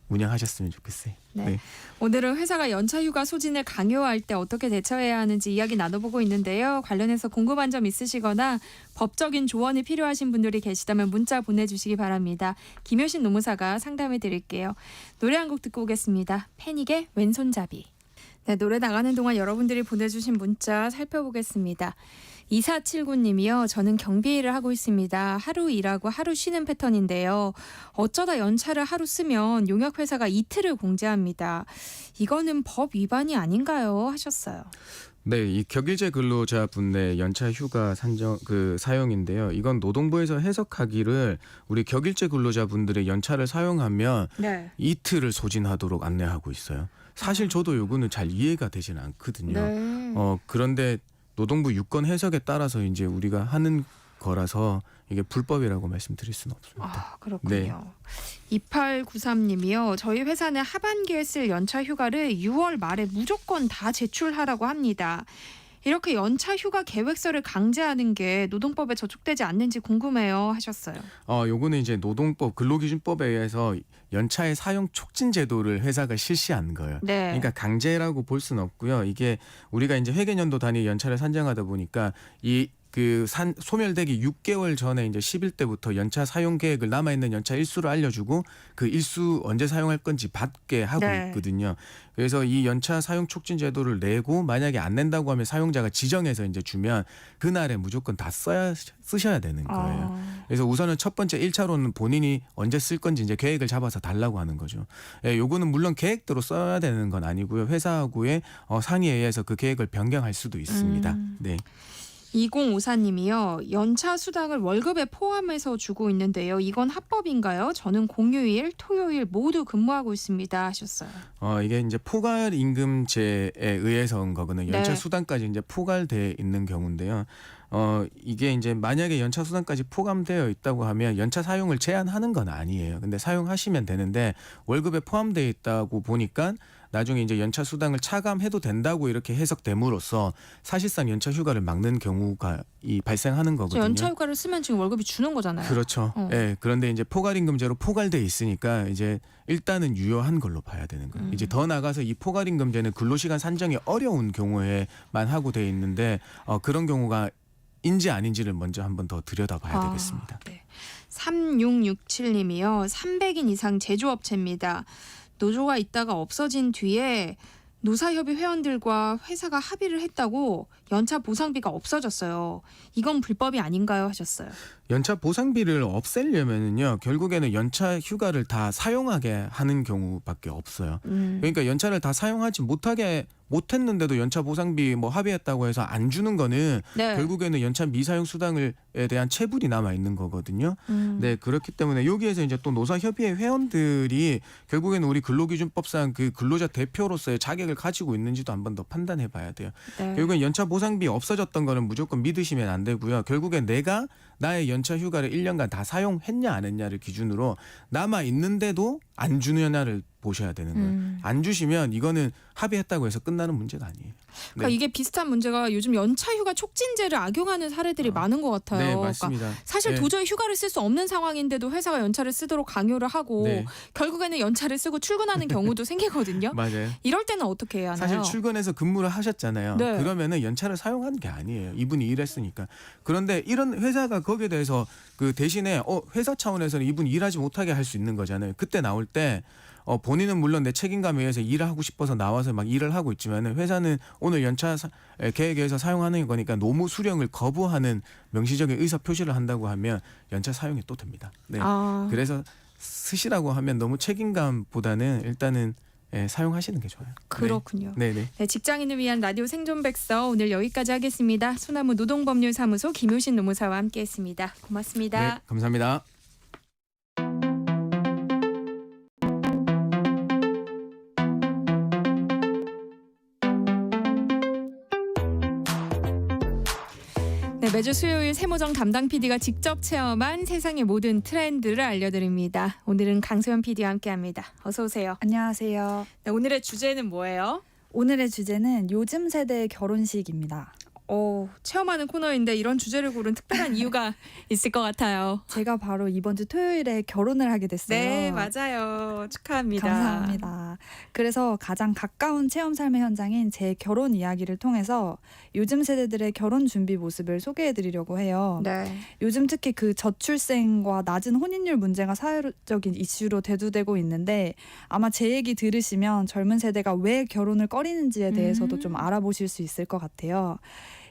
운영하셨으면 좋겠어요. 네. 오늘은 회사가 연차 휴가 소진을 강요할 때 어떻게 대처해야 하는지 이야기 나눠보고 있는데요. 관련해서 궁금한 점 있으시거나 법적인 조언이 필요하신 분들이 계시다면 문자 보내주시기 바랍니다. 김효신 노무사가 상담해 드릴게요. 노래 한 곡 듣고 오겠습니다. 패닉의 왼손잡이. 네, 노래 나가는 동안 여러분들이 보내주신 문자 살펴보겠습니다. 2479님이요. 저는 경비 일을 하고 있습니다. 하루 일하고 하루 쉬는 패턴인데요. 어쩌다 연차를 하루 쓰면 용역회사가 이틀을 공제합니다. 이거는 법 위반이 아닌가요? 하셨어요. 네, 이 격일제 근로자분의 연차 휴가 사용인데요. 이건 노동부에서 해석하기를 우리 격일제 근로자분들의 연차를 사용하면 네. 이틀을 소진하도록 안내하고 있어요. 사실 저도 요거는 잘 이해가 되지는 않거든요. 네. 그런데 노동부 유권 해석에 따라서 이제 우리가 하는 거라서 이게 불법이라고 말씀드릴 수는 없습니다. 그렇군요. 네. 2893님이요. 저희 회사는 하반기에 쓸 연차 휴가를 6월 말에 무조건 다 제출하라고 합니다. 이렇게 연차 휴가 계획서를 강제하는 게 노동법에 저촉되지 않는지 궁금해요 하셨어요. 요거는 이제 노동법 근로기준법에 의해서 연차의 사용 촉진 제도를 회사가 실시한 거예요. 네. 그러니까 강제라고 볼 수는 없고요. 이게 우리가 이제 회계연도 단위 연차를 산정하다 보니까 소멸되기 6개월 전에 이제 10일때부터 연차 사용 계획을 남아있는 연차 일수를 알려주고 그 일수 언제 사용할 건지 받게 하고 네. 있거든요. 그래서 이 연차 사용 촉진 제도를 내고 만약에 안 낸다고 하면 사용자가 지정해서 이제 주면 그날에 무조건 다 쓰셔야 되는 거예요. 그래서 우선은 첫 번째 1차로는 본인이 언제 쓸 건지 이제 계획을 잡아서 달라고 하는 거죠. 요거는 물론 계획대로 써야 되는 건 아니고요. 회사하고의 상의에 의해서 그 계획을 변경할 수도 있습니다. 네. 2054님이요. 연차 수당을 월급에 포함해서 주고 있는데요. 이건 합법인가요? 저는 공휴일, 토요일 모두 근무하고 있습니다 하셨어요. 이게 이제 포괄 임금제에 의해서 온 거거든요. 연차 네. 수당까지 이제 포괄돼 있는 경우인데요. 이게 이제 만약에 연차 수당까지 포함되어 있다고 하면 연차 사용을 제한하는 건 아니에요. 근데 사용하시면 되는데 월급에 포함되어 있다고 보니까 나중에 이제 연차 수당을 차감해도 된다고 이렇게 해석됨으로써 사실상 연차 휴가를 막는 경우가 발생하는 거거든요. 연차 휴가를 쓰면 지금 월급이 주는 거잖아요. 그렇죠. 예. 그런데 이제 포괄임금제로 포괄돼 있으니까 이제 일단은 유효한 걸로 봐야 되는 거예요. 이제 더 나가서 이 포괄임금제는 근로시간 산정이 어려운 경우에만 하고 돼 있는데 그런 경우가 인지 아닌지를 먼저 한번 더 들여다봐야 되겠습니다. 네. 3667님이요. 300인 이상 제조업체입니다. 노조가 있다가 없어진 뒤에 노사협의 회원들과 회사가 합의를 했다고 연차 보상비가 없어졌어요. 이건 불법이 아닌가요? 하셨어요. 연차 보상비를 없애려면은요, 결국에는 연차 휴가를 다 사용하게 하는 경우밖에 없어요. 그러니까 연차를 다 사용하지 못했는데도 연차 보상비 뭐 합의했다고 해서 안 주는 거는 네. 결국에는 연차 미사용 수당에 대한 체불이 남아 있는 거거든요. 네, 그렇기 때문에 여기에서 이제 또 노사협의회 회원들이 결국에는 우리 근로기준법상 그 근로자 대표로서의 자격을 가지고 있는지도 한번 더 판단해 봐야 돼요. 네. 결국엔 연차 보상비 없어졌던 거는 무조건 믿으시면 안 되고요. 결국엔 내가 나의 연차 휴가를 1년간 다 사용했냐 안 했냐를 기준으로 남아 있는데도 안 주느냐를 보셔야 되는 거예요. 안 주시면 이거는 합의했다고 해서 끝나는 문제가 아니에요. 그러니까 이게 비슷한 문제가 요즘 연차 휴가 촉진제를 악용하는 사례들이 많은 것 같아요. 그러니까 맞습니다. 사실 네. 도저히 휴가를 쓸 수 없는 상황인데도 회사가 연차를 쓰도록 강요를 하고 네. 결국에는 연차를 쓰고 출근하는 경우도 생기거든요. 맞아요. 이럴 때는 어떻게 해야 하나요? 사실 출근해서 근무를 하셨잖아요. 네. 그러면은 연차를 사용하는 게 아니에요. 이분이 일했으니까. 그런데 이런 회사가 거기에 대해서 그 대신에 회사 차원에서는 이분이 일하지 못하게 할 수 있는 거잖아요. 그때 나올 때 본인은 물론 내 책임감에 의해서 일을 하고 싶어서 나와서 막 일을 하고 있지만은 회사는 오늘 연차 계획에 의해서 사용하는 거니까 노무 수령을 거부하는 명시적인 의사 표시를 한다고 하면 연차 사용이 또 됩니다. 네. 그래서 쓰시라고 하면 너무 책임감보다는 일단은 사용하시는 게 좋아요. 그렇군요. 네. 네, 직장인을 위한 라디오 생존백서 오늘 여기까지 하겠습니다. 소나무 노동법률사무소 김효신 노무사와 함께했습니다. 고맙습니다. 네, 감사합니다. 네, 매주 수요일 세모정 담당 PD가 직접 체험한 세상의 모든 트렌드를 알려드립니다. 오늘은 강소연 PD와 함께합니다. 어서 오세요. 안녕하세요. 네, 오늘의 주제는 뭐예요? 오늘의 주제는 요즘 세대의 결혼식입니다. 체험하는 코너인데 이런 주제를 고른 특별한 이유가 있을 것 같아요. 제가 바로 이번 주 토요일에 결혼을 하게 됐어요. 네, 맞아요. 축하합니다. 감사합니다. 그래서 가장 가까운 체험 삶의 현장인 제 결혼 이야기를 통해서 요즘 세대들의 결혼 준비 모습을 소개해드리려고 해요. 네. 요즘 특히 그 저출생과 낮은 혼인율 문제가 사회적인 이슈로 대두되고 있는데 아마 제 얘기 들으시면 젊은 세대가 왜 결혼을 꺼리는지에 대해서도 좀 알아보실 수 있을 것 같아요.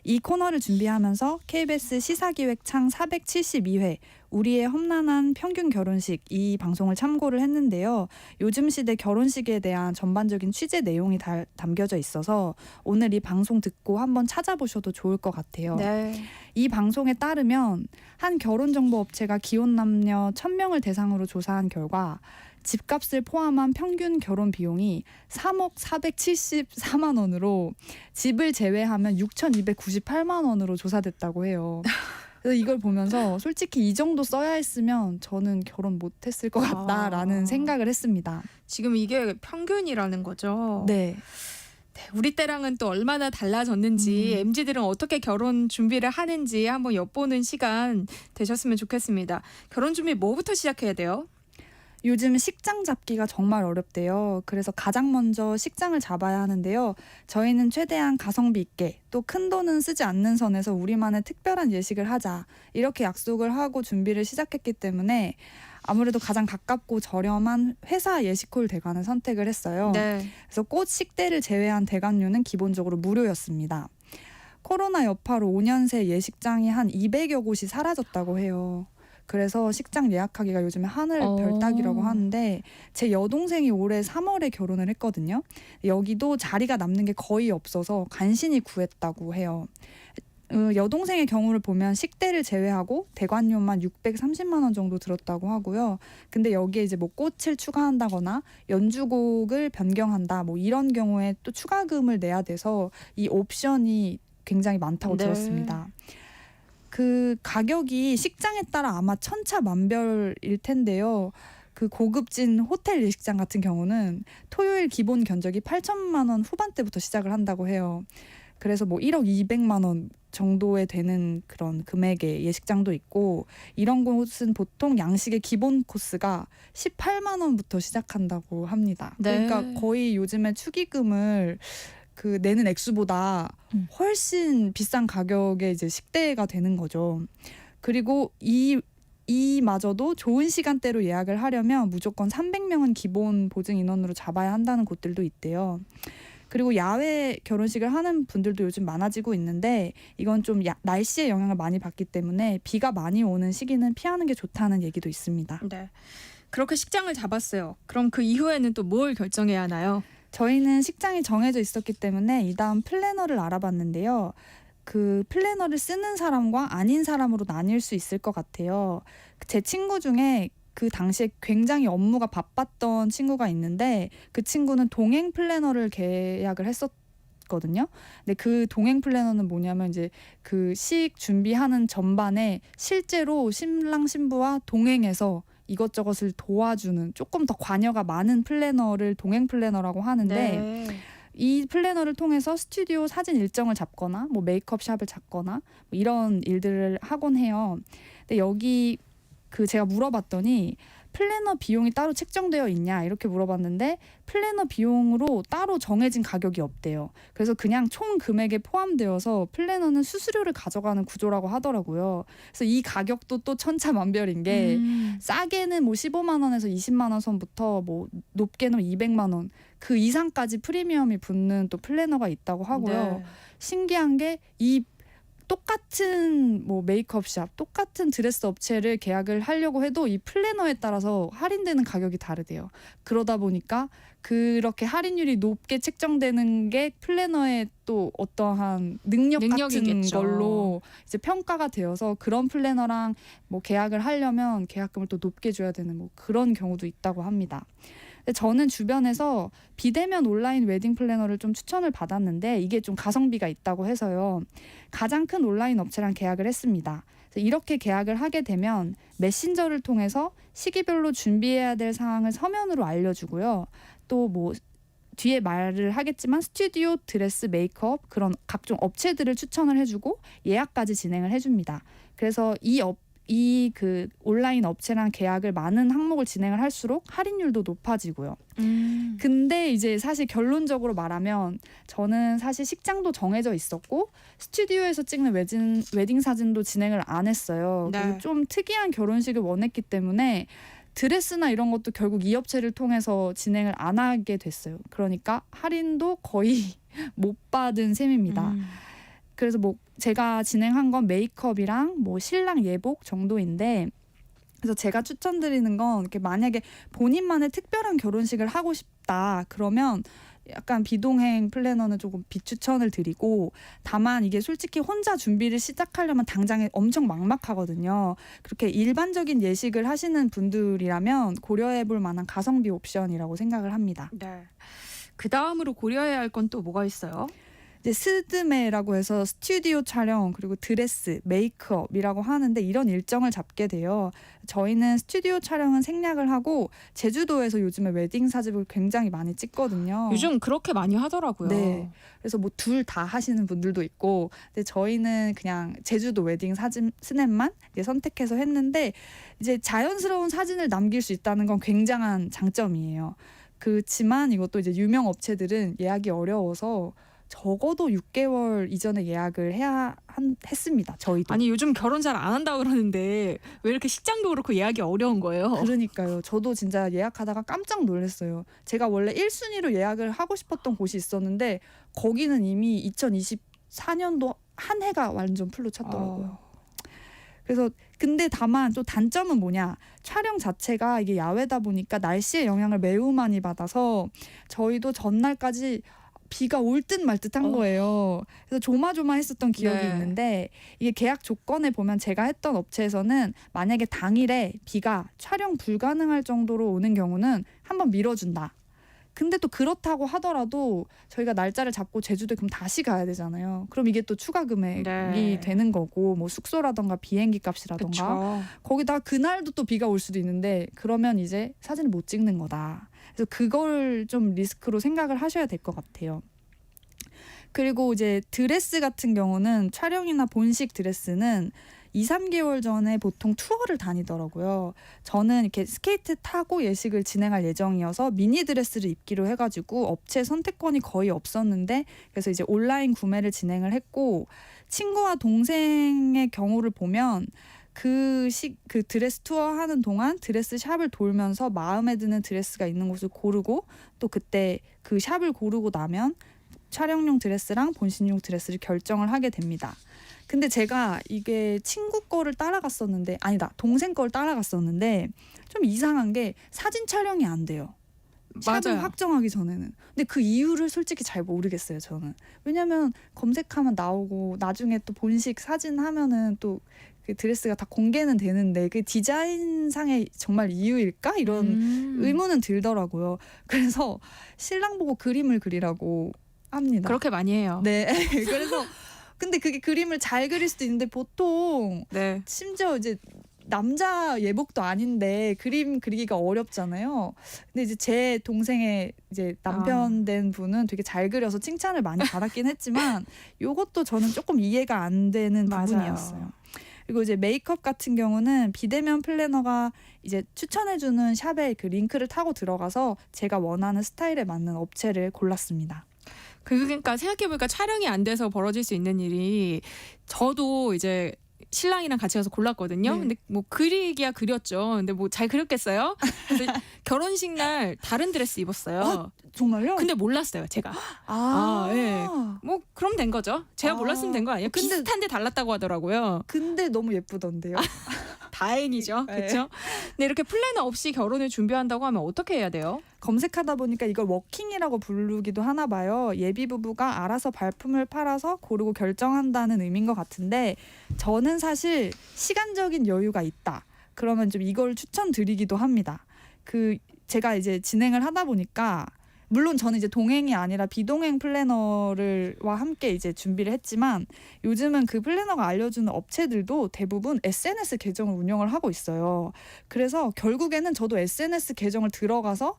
이 코너를 준비하면서 KBS 시사기획 창 472회 우리의 험난한 평균 결혼식 이 방송을 참고를 했는데요. 요즘 시대 결혼식에 대한 전반적인 취재 내용이 담겨져 있어서 오늘 이 방송 듣고 한번 찾아보셔도 좋을 것 같아요. 네. 이 방송에 따르면 한 결혼정보업체가 기혼 남녀 1000명을 대상으로 조사한 결과 집값을 포함한 평균 결혼 비용이 3억 474만 원으로 집을 제외하면 6,298만 원으로 조사됐다고 해요. 그래서 이걸 보면서 솔직히 이 정도 써야 했으면 저는 결혼 못했을 것 같다라는 생각을 했습니다. 지금 이게 평균이라는 거죠? 네. 우리 때랑은 또 얼마나 달라졌는지 MZ들은 어떻게 결혼 준비를 하는지 한번 엿보는 시간 되셨으면 좋겠습니다. 결혼 준비 뭐부터 시작해야 돼요? 요즘 식장 잡기가 정말 어렵대요. 그래서 가장 먼저 식장을 잡아야 하는데요. 저희는 최대한 가성비 있게 또 큰 돈은 쓰지 않는 선에서 우리만의 특별한 예식을 하자. 이렇게 약속을 하고 준비를 시작했기 때문에 아무래도 가장 가깝고 저렴한 회사 예식홀 대관을 선택을 했어요. 네. 그래서 꽃 식대를 제외한 대관료는 기본적으로 무료였습니다. 코로나 여파로 5년 새 예식장이 한 200여 곳이 사라졌다고 해요. 그래서 식장 예약하기가 요즘에 하늘 별따기라고 하는데 제 여동생이 올해 3월에 결혼을 했거든요. 여기도 자리가 남는 게 거의 없어서 간신히 구했다고 해요. 여동생의 경우를 보면 식대를 제외하고 대관료만 630만 원 정도 들었다고 하고요. 근데 여기에 이제 뭐 꽃을 추가한다거나 연주곡을 변경한다 뭐 이런 경우에 또 추가금을 내야 돼서 이 옵션이 굉장히 많다고 들었습니다. 그 가격이 식장에 따라 아마 천차만별일 텐데요. 그 고급진 호텔 예식장 같은 경우는 토요일 기본 견적이 8천만 원 후반대부터 시작을 한다고 해요. 그래서 뭐 1억 200만 원 정도에 되는 그런 금액의 예식장도 있고 이런 곳은 보통 양식의 기본 코스가 18만 원부터 시작한다고 합니다. 네. 그러니까 거의 요즘에 축의금을 그 내는 액수보다 훨씬 비싼 가격의 이제 식대가 되는 거죠. 그리고 이마저도 좋은 시간대로 예약을 하려면 무조건 300명은 기본 보증 인원으로 잡아야 한다는 곳들도 있대요. 그리고 야외 결혼식을 하는 분들도 요즘 많아지고 있는데 이건 좀 날씨의 영향을 많이 받기 때문에 비가 많이 오는 시기는 피하는 게 좋다는 얘기도 있습니다. 네. 그렇게 식장을 잡았어요. 그럼 그 이후에는 또 뭘 결정해야 하나요? 저희는 식장이 정해져 있었기 때문에 이 다음 플래너를 알아봤는데요. 그 플래너를 쓰는 사람과 아닌 사람으로 나뉠 수 있을 것 같아요. 제 친구 중에 그 당시에 굉장히 업무가 바빴던 친구가 있는데 그 친구는 동행 플래너를 계약을 했었거든요. 근데 그 동행 플래너는 뭐냐면 이제 그 식 준비하는 전반에 실제로 신랑 신부와 동행해서 이것저것을 도와주는 조금 더 관여가 많은 플래너를 동행 플래너라고 하는데 네. 이 플래너를 통해서 스튜디오 사진 일정을 잡거나 뭐 메이크업 샵을 잡거나 뭐 이런 일들을 하곤 해요. 근데 여기 제가 물어봤더니 플래너 비용이 따로 책정되어 있냐 이렇게 물어봤는데 플래너 비용으로 따로 정해진 가격이 없대요. 그래서 그냥 총 금액에 포함되어서 플래너는 수수료를 가져가는 구조라고 하더라고요. 그래서 이 가격도 또 천차만별인 게 싸게는 뭐 15만 원에서 20만 원 선부터 뭐 높게는 200만 원 그 이상까지 프리미엄이 붙는 또 플래너가 있다고 하고요. 네. 신기한 게 이 똑같은 뭐 메이크업샵, 똑같은 드레스 업체를 계약을 하려고 해도 이 플래너에 따라서 할인되는 가격이 다르대요. 그러다 보니까 그렇게 할인율이 높게 책정되는 게 플래너의 또 어떠한 능력이겠죠. 같은 걸로 이제 평가가 되어서 그런 플래너랑 뭐 계약을 하려면 계약금을 또 높게 줘야 되는 뭐 그런 경우도 있다고 합니다. 근데 저는 주변에서 비대면 온라인 웨딩 플래너를 좀 추천을 받았는데 이게 좀 가성비가 있다고 해서요. 가장 큰 온라인 업체랑 계약을 했습니다. 그래서 이렇게 계약을 하게 되면 메신저를 통해서 시기별로 준비해야 될 사항을 서면으로 알려주고요. 또 뭐 뒤에 말을 하겠지만 스튜디오, 드레스, 메이크업 그런 각종 업체들을 추천을 해주고 예약까지 진행을 해줍니다. 그래서 이 온라인 업체랑 계약을 많은 항목을 진행을 할수록 할인율도 높아지고요. 근데 이제 사실 결론적으로 말하면 저는 사실 식장도 정해져 있었고 스튜디오에서 찍는 웨딩 사진도 진행을 안 했어요. 네. 그리고 좀 특이한 결혼식을 원했기 때문에 드레스나 이런 것도 결국 이 업체를 통해서 진행을 안 하게 됐어요. 그러니까 할인도 거의 못 받은 셈입니다. 그래서 뭐 제가 진행한 건 메이크업이랑 뭐 신랑 예복 정도인데 그래서 제가 추천드리는 건 이렇게 만약에 본인만의 특별한 결혼식을 하고 싶다 그러면 약간 비동행 플래너는 조금 비추천을 드리고 다만 이게 솔직히 혼자 준비를 시작하려면 당장에 엄청 막막하거든요. 그렇게 일반적인 예식을 하시는 분들이라면 고려해볼 만한 가성비 옵션이라고 생각을 합니다. 네. 그 다음으로 고려해야 할 건 또 뭐가 있어요? 이제 스드메라고 해서 스튜디오 촬영 그리고 드레스, 메이크업이라고 하는데 이런 일정을 잡게 돼요. 저희는 스튜디오 촬영은 생략을 하고 제주도에서 요즘에 웨딩 사진을 굉장히 많이 찍거든요. 요즘 그렇게 많이 하더라고요. 네. 그래서 뭐 둘 다 하시는 분들도 있고 근데 저희는 그냥 제주도 웨딩 사진 스냅만 이제 선택해서 했는데 이제 자연스러운 사진을 남길 수 있다는 건 굉장한 장점이에요. 그렇지만 이것도 이제 유명 업체들은 예약이 어려워서 적어도 6개월 이전에 예약을 했습니다. 저희도. 아니 요즘 결혼 잘 안 한다 그러는데 왜 이렇게 식장도 그렇고 예약이 어려운 거예요? 그러니까요. 저도 진짜 예약하다가 깜짝 놀랐어요. 제가 원래 1순위로 예약을 하고 싶었던 곳이 있었는데 거기는 이미 2024년도 한 해가 완전 풀로 찼더라고요. 그래서 근데 다만 또 단점은 뭐냐? 촬영 자체가 이게 야외다 보니까 날씨의 영향을 매우 많이 받아서 저희도 전날까지 비가 올 듯 말 듯 한 거예요. 그래서 조마조마했었던 기억이 네. 있는데 이게 계약 조건에 보면 제가 했던 업체에서는 만약에 당일에 비가 촬영 불가능할 정도로 오는 경우는 한번 미뤄준다. 근데 또 그렇다고 하더라도 저희가 날짜를 잡고 제주도에 그럼 다시 가야 되잖아요. 그럼 이게 또 추가 금액이 네. 되는 거고 뭐 숙소라던가 비행기 값이라던가 그쵸. 거기다 그날도 또 비가 올 수도 있는데 그러면 이제 사진을 못 찍는 거다. 그래서 그걸 좀 리스크로 생각을 하셔야 될 것 같아요. 그리고 이제 드레스 같은 경우는 촬영이나 본식 드레스는 2-3개월 전에 보통 투어를 다니더라고요. 저는 이렇게 스케이트 타고 예식을 진행할 예정이어서 미니 드레스를 입기로 해가지고 업체 선택권이 거의 없었는데 그래서 이제 온라인 구매를 진행을 했고 친구와 동생의 경우를 보면 그 드레스 투어 하는 동안 드레스 샵을 돌면서 마음에 드는 드레스가 있는 곳을 고르고 또 그때 그 샵을 고르고 나면 촬영용 드레스랑 본신용 드레스를 결정을 하게 됩니다. 근데 제가 이게 친구 거를 따라갔었는데 아니다 동생 거를 따라갔었는데 좀 이상한 게 사진 촬영이 안 돼요. 샵을 맞아요. 확정하기 전에는. 근데 그 이유를 솔직히 잘 모르겠어요 저는. 왜냐면 검색하면 나오고 나중에 또 본식 사진 하면은 또 그 드레스가 다 공개는 되는데 그 디자인상의 정말 이유일까 이런 의문은 들더라고요. 그래서 신랑 보고 그림을 그리라고 합니다. 그렇게 많이 해요. 네. 그래서 근데 그게 그림을 잘 그릴 수도 있는데 보통 네. 심지어 이제 남자 예복도 아닌데 그림 그리기가 어렵잖아요. 근데 이제 제 동생의 이제 남편 된 분은 되게 잘 그려서 칭찬을 많이 받았긴 했지만 요것도 저는 조금 이해가 안 되는 맞아요. 부분이었어요. 그리고 이제 메이크업 같은 경우는 비대면 플래너가 이제 추천해주는 샵에 그 링크를 타고 들어가서 제가 원하는 스타일에 맞는 업체를 골랐습니다. 그러니까 생각해보니까 촬영이 안 돼서 벌어질 수 있는 일이 저도 이제 신랑이랑 같이 가서 골랐거든요. 네. 근데 뭐 그리기야 그렸죠. 근데 뭐 잘 그렸겠어요? 그래서 결혼식 날 다른 드레스 입었어요. 정말요? 근데 몰랐어요, 제가. 예. 뭐 그럼 된 거죠. 제가 몰랐으면 된 거 아니에요? 근데- 비슷한데 달랐다고 하더라고요. 근데 너무 예쁘던데요. 다행이죠. 네. 그렇죠? 근데 이렇게 플래너 없이 결혼을 준비한다고 하면 어떻게 해야 돼요? 검색하다 보니까 이걸 워킹이라고 부르기도 하나 봐요. 예비 부부가 알아서 발품을 팔아서 고르고 결정한다는 의미인 것 같은데 저는 사실 시간적인 여유가 있다. 그러면 좀 이걸 추천드리기도 합니다. 제가 이제 진행을 하다 보니까 물론 저는 이제 동행이 아니라 비동행 플래너와 함께 이제 준비를 했지만 요즘은 그 플래너가 알려주는 업체들도 대부분 SNS 계정을 운영을 하고 있어요. 그래서 결국에는 저도 SNS 계정을 들어가서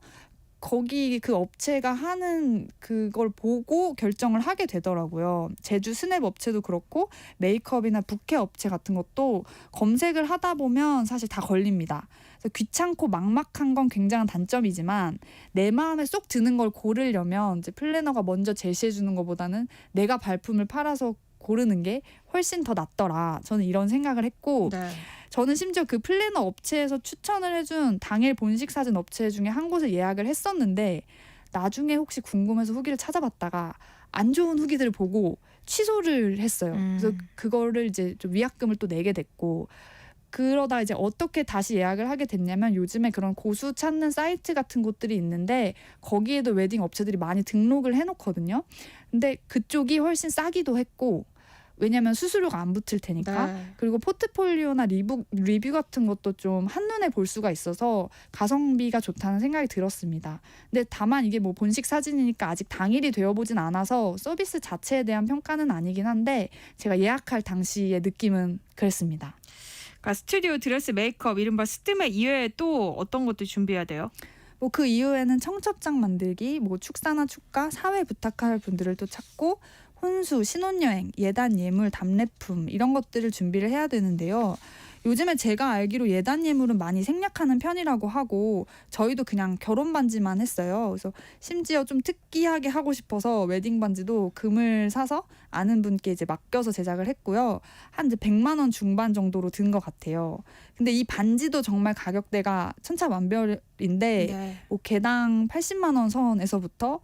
거기 그 업체가 하는 그걸 보고 결정을 하게 되더라고요. 제주 스냅 업체도 그렇고 메이크업이나 부케 업체 같은 것도 검색을 하다 보면 사실 다 걸립니다. 그래서 귀찮고 막막한 건 굉장한 단점이지만 내 마음에 쏙 드는 걸 고르려면 이제 플래너가 먼저 제시해 주는 것보다는 내가 발품을 팔아서 고르는 게 훨씬 더 낫더라. 저는 이런 생각을 했고 저는 심지어 그 플래너 업체에서 추천을 해준 당일 본식 사진 업체 중에 한 곳을 예약을 했었는데 나중에 혹시 궁금해서 후기를 찾아봤다가 안 좋은 후기들을 보고 취소를 했어요. 그래서 그거를 이제 좀 위약금을 또 내게 됐고 그러다 이제 어떻게 다시 예약을 하게 됐냐면 요즘에 그런 고수 찾는 사이트 같은 곳들이 있는데 거기에도 웨딩 업체들이 많이 등록을 해놓거든요. 근데 그쪽이 훨씬 싸기도 했고 왜냐하면 수수료가 안 붙을 테니까. 그리고 포트폴리오나 리뷰 같은 것도 좀 한눈에 볼 수가 있어서 가성비가 좋다는 생각이 들었습니다. 근데 다만 이게 뭐 본식 사진이니까 아직 당일이 되어보진 않아서 서비스 자체에 대한 평가는 아니긴 한데 제가 예약할 당시의 느낌은 그랬습니다. 그러니까 스튜디오 드레스 메이크업 이른바 스드메 이외에 또 어떤 것들 준비해야 돼요? 뭐 그 이후에는 청첩장 만들기, 뭐 축사나 축가, 사회 부탁할 분들을 또 찾고 혼수, 신혼여행, 예단 예물, 답례품 이런 것들을 준비를 해야 되는데요. 요즘에 제가 알기로 예단 예물은 많이 생략하는 편이라고 하고 저희도 그냥 결혼 반지만 했어요. 그래서 심지어 좀 특이하게 하고 싶어서 웨딩 반지도 금을 사서 아는 분께 이제 맡겨서 제작을 했고요. 한 이제 100만 원 중반 정도로 든 것 같아요. 근데 이 반지도 정말 가격대가 천차만별인데 뭐 개당 80만 원 선에서부터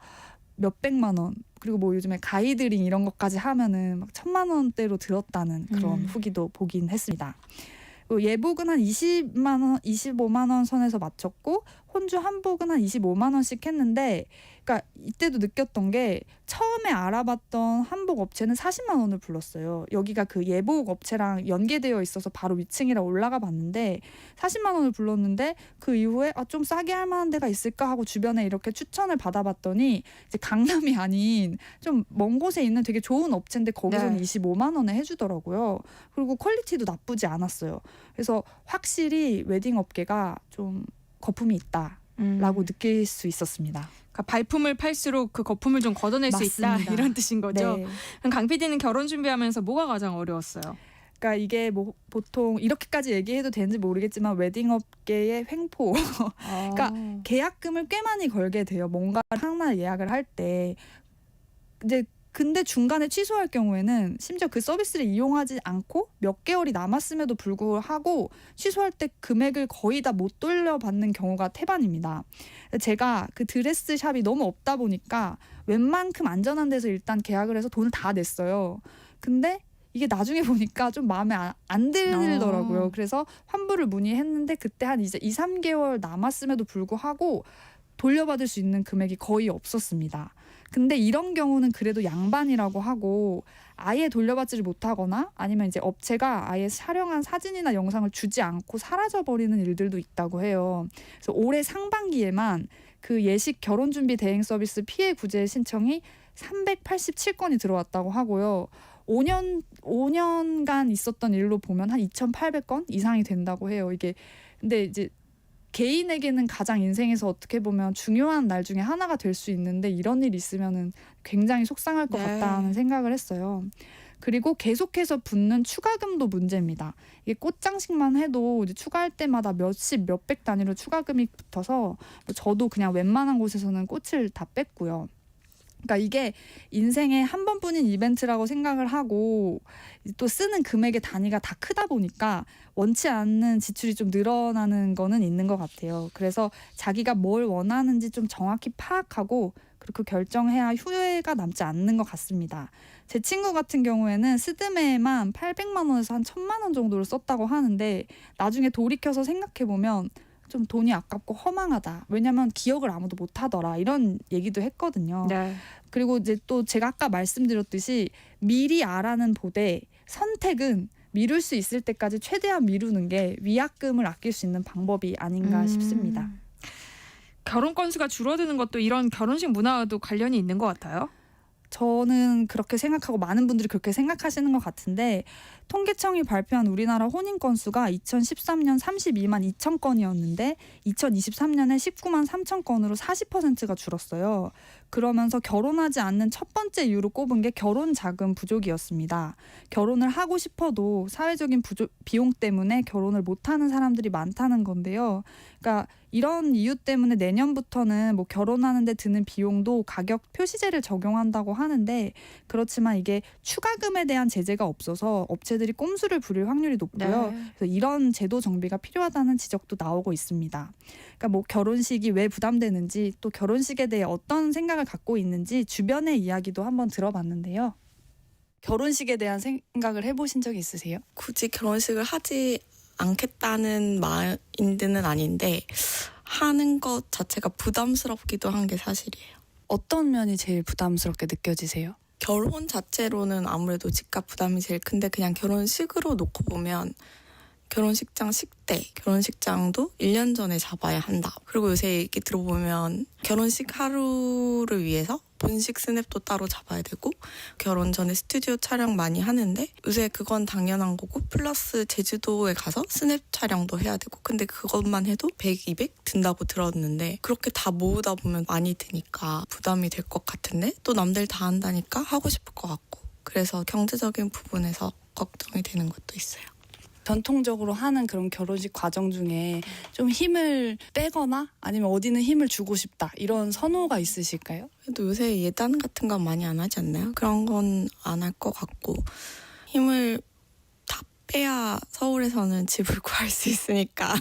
몇백만 원 그리고 뭐 요즘에 가이드링 이런 것까지 하면은 막 1,000만 원대로 들었다는 그런 후기도 보긴 했습니다. 예복은 한 20만 원, 25만 원 선에서 맞췄고 혼주 한복은 한 25만 원씩 했는데 그러니까 이때도 느꼈던 게 처음에 알아봤던 한복 업체는 40만 원을 불렀어요. 여기가 그 예복 업체랑 연계되어 있어서 바로 위층이라 올라가 봤는데 40만 원을 불렀는데 그 이후에 좀 싸게 할 만한 데가 있을까 하고 주변에 이렇게 추천을 받아봤더니 이제 강남이 아닌 좀 먼 곳에 있는 되게 좋은 업체인데 거기서는 25만 원에 해주더라고요. 그리고 퀄리티도 나쁘지 않았어요. 그래서 확실히 웨딩 업계가 좀 거품이 있다라고 느낄 수 있었습니다. 그러니까 발품을 팔수록 그 거품을 좀 걷어낼 수 있다 이런 뜻인 거죠. 네. 그럼 강 PD는 결혼 준비하면서 뭐가 가장 어려웠어요? 그러니까 이게 뭐 보통 이렇게까지 얘기해도 되는지 모르겠지만 웨딩업계의 횡포. 그러니까 계약금을 꽤 많이 걸게 돼요. 뭔가 하나 예약을 할 때. 근데 중간에 취소할 경우에는 심지어 그 서비스를 이용하지 않고 몇 개월이 남았음에도 불구하고 취소할 때 금액을 거의 다 못 돌려받는 경우가 태반입니다. 제가 그 드레스 샵이 너무 없다 보니까 웬만큼 안전한 데서 일단 계약을 해서 돈을 다 냈어요. 근데 이게 나중에 보니까 좀 마음에 안 들더라고요. 그래서 환불을 문의했는데 그때 한 이제 2-3개월 남았음에도 불구하고 돌려받을 수 있는 금액이 거의 없었습니다. 근데 이런 경우는 그래도 양반이라고 하고 아예 돌려받지를 못하거나 아니면 이제 업체가 아예 촬영한 사진이나 영상을 주지 않고 사라져버리는 일들도 있다고 해요. 그래서 올해 상반기에만 그 예식 결혼 준비 대행 서비스 피해 구제 신청이 387건이 들어왔다고 하고요. 5년간 있었던 일로 보면 한 2,800건 이상이 된다고 해요. 이게 근데 이제 개인에게는 가장 인생에서 어떻게 보면 중요한 날 중에 하나가 될 수 있는데 이런 일이 있으면은 굉장히 속상할 것 같다는 생각을 했어요. 그리고 계속해서 붙는 추가금도 문제입니다. 이게 꽃장식만 해도 이제 추가할 때마다 몇십 몇백 단위로 추가금이 붙어서 저도 그냥 웬만한 곳에서는 꽃을 다 뺐고요. 그러니까 이게 인생에 한 번뿐인 이벤트라고 생각을 하고 또 쓰는 금액의 단위가 다 크다 보니까 원치 않는 지출이 좀 늘어나는 거는 있는 것 같아요. 그래서 자기가 뭘 원하는지 좀 정확히 파악하고 그렇게 결정해야 후회가 남지 않는 것 같습니다. 제 친구 같은 경우에는 스드메에만 800만 원에서 한 1,000만 원 정도를 썼다고 하는데 나중에 돌이켜서 생각해보면 좀 돈이 아깝고 허망하다. 왜냐면 기억을 아무도 못 하더라. 이런 얘기도 했거든요. 네. 그리고 이제 또 제가 아까 말씀드렸듯이 미리 알아는 보되 선택은 미룰 수 있을 때까지 최대한 미루는 게 위약금을 아낄 수 있는 방법이 아닌가 싶습니다. 결혼 건수가 줄어드는 것도 이런 결혼식 문화와도 관련이 있는 것 같아요. 저는 그렇게 생각하고 많은 분들이 그렇게 생각하시는 것 같은데 통계청이 발표한 우리나라 혼인 건수가 2013년 32만 2천 건이었는데 2023년에 19만 3천 건으로 40%가 줄었어요. 그러면서 결혼하지 않는 첫 번째 이유로 꼽은 게 결혼 자금 부족이었습니다. 결혼을 하고 싶어도 사회적인 비용 때문에 결혼을 못하는 사람들이 많다는 건데요. 그러니까 이런 이유 때문에 내년부터는 뭐 결혼하는데 드는 비용도 가격 표시제를 적용한다고 하는데 그렇지만 이게 추가금에 대한 제재가 없어서 업체들이 꼼수를 부릴 확률이 높고요. 네. 그래서 이런 제도 정비가 필요하다는 지적도 나오고 있습니다. 그러니까 뭐 결혼식이 왜 부담되는지 또 결혼식에 대해 어떤 생각을 갖고 있는지 주변의 이야기도 한번 들어봤는데요. 결혼식에 대한 생각을 해보신 적이 있으세요? 굳이 결혼식을 하지 않겠다는 마인드는 아닌데 하는 것 자체가 부담스럽기도 한 게 사실이에요. 어떤 면이 제일 부담스럽게 느껴지세요? 결혼 자체로는 아무래도 집값 부담이 제일 큰데 그냥 결혼식으로 놓고 보면 결혼식장 식대, 결혼식장도 1년 전에 잡아야 한다. 그리고 요새 얘기 들어보면 결혼식 하루를 위해서 본식 스냅도 따로 잡아야 되고 결혼 전에 스튜디오 촬영 많이 하는데 요새 그건 당연한 거고 플러스 제주도에 가서 스냅 촬영도 해야 되고 근데 그것만 해도 100, 200 든다고 들었는데 그렇게 다 모으다 보면 많이 드니까 부담이 될 것 같은데 또 남들 다 한다니까 하고 싶을 것 같고 그래서 경제적인 부분에서 걱정이 되는 것도 있어요. 전통적으로 하는 그런 결혼식 과정 중에 좀 힘을 빼거나 아니면 어디는 힘을 주고 싶다 이런 선호가 있으실까요? 그래도 요새 예단 같은 건 많이 안 하지 않나요? 그런 건 안 할 것 같고 힘을 다 빼야 서울에서는 집을 구할 수 있으니까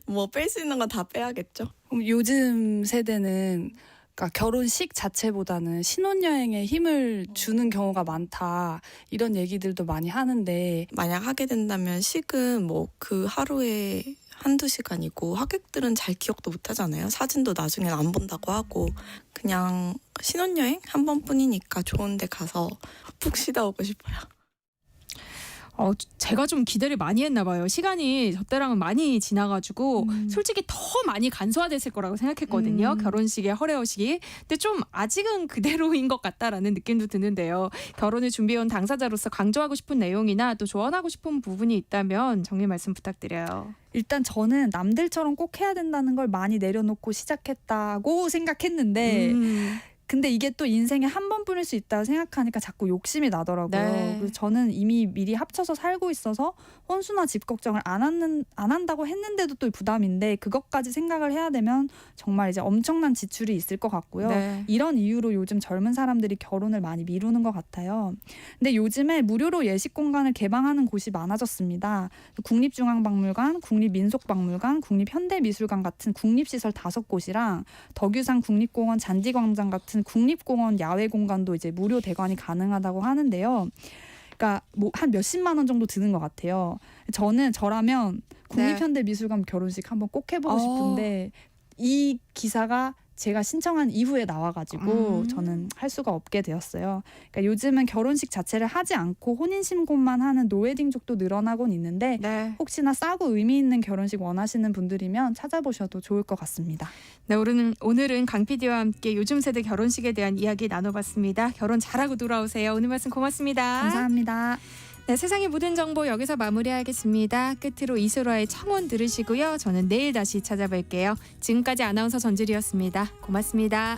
뭐 뺄 수 있는 건 다 빼야겠죠. 그럼 요즘 세대는 그러니까 결혼식 자체보다는 신혼여행에 힘을 주는 경우가 많다 이런 얘기들도 많이 하는데 만약 하게 된다면 식은 뭐 그 하루에 한두 시간이고 하객들은 잘 기억도 못 하잖아요. 사진도 나중엔 안 본다고 하고 그냥 신혼여행 한 번뿐이니까 좋은 데 가서 푹 쉬다 오고 싶어요. 제가 좀 기대를 많이 했나 봐요. 시간이 저 때랑은 많이 지나가지고 솔직히 더 많이 간소화됐을 거라고 생각했거든요. 결혼식의 허례허식이. 근데 좀 아직은 그대로인 것 같다라는 느낌도 드는데요. 결혼을 준비해온 당사자로서 강조하고 싶은 내용이나 또 조언하고 싶은 부분이 있다면 정리 말씀 부탁드려요. 일단 저는 남들처럼 꼭 해야 된다는 걸 많이 내려놓고 시작했다고 생각했는데 근데 이게 또 인생에 한 번뿐일 수 있다고 생각하니까 자꾸 욕심이 나더라고요. 네. 그래서 저는 이미 미리 합쳐서 살고 있어서 혼수나 집 걱정을 안 한다고 했는데도 또 부담인데 그것까지 생각을 해야 되면 정말 이제 엄청난 지출이 있을 것 같고요. 네. 이런 이유로 요즘 젊은 사람들이 결혼을 많이 미루는 것 같아요. 근데 요즘에 무료로 예식 공간을 개방하는 곳이 많아졌습니다. 국립중앙박물관, 국립민속박물관, 국립현대미술관 같은 국립시설 5곳이랑 덕유산 국립공원 잔디광장 같은 국립공원 야외 공간도 이제 무료 대관이 가능하다고 하는데요. 그러니까 뭐 한 몇십만 원 정도 드는 것 같아요. 저라면 국립현대미술관 결혼식 한번 꼭 해보고 싶은데 이 기사가 제가 신청한 이후에 나와가지고 저는 할 수가 없게 되었어요. 그러니까 요즘은 결혼식 자체를 하지 않고 혼인신고만 하는 노웨딩족도 늘어나곤 있는데 네. 혹시나 싸고 의미 있는 결혼식 원하시는 분들이면 찾아보셔도 좋을 것 같습니다. 네, 오늘은 강 PD와 함께 요즘 세대 결혼식에 대한 이야기 나눠봤습니다. 결혼 잘하고 돌아오세요. 오늘 말씀 고맙습니다. 감사합니다. 네, 세상의 모든 정보 여기서 마무리하겠습니다. 끝으로 이소라의 청혼 들으시고요. 저는 내일 다시 찾아뵐게요. 지금까지 아나운서 전주리였습니다. 고맙습니다.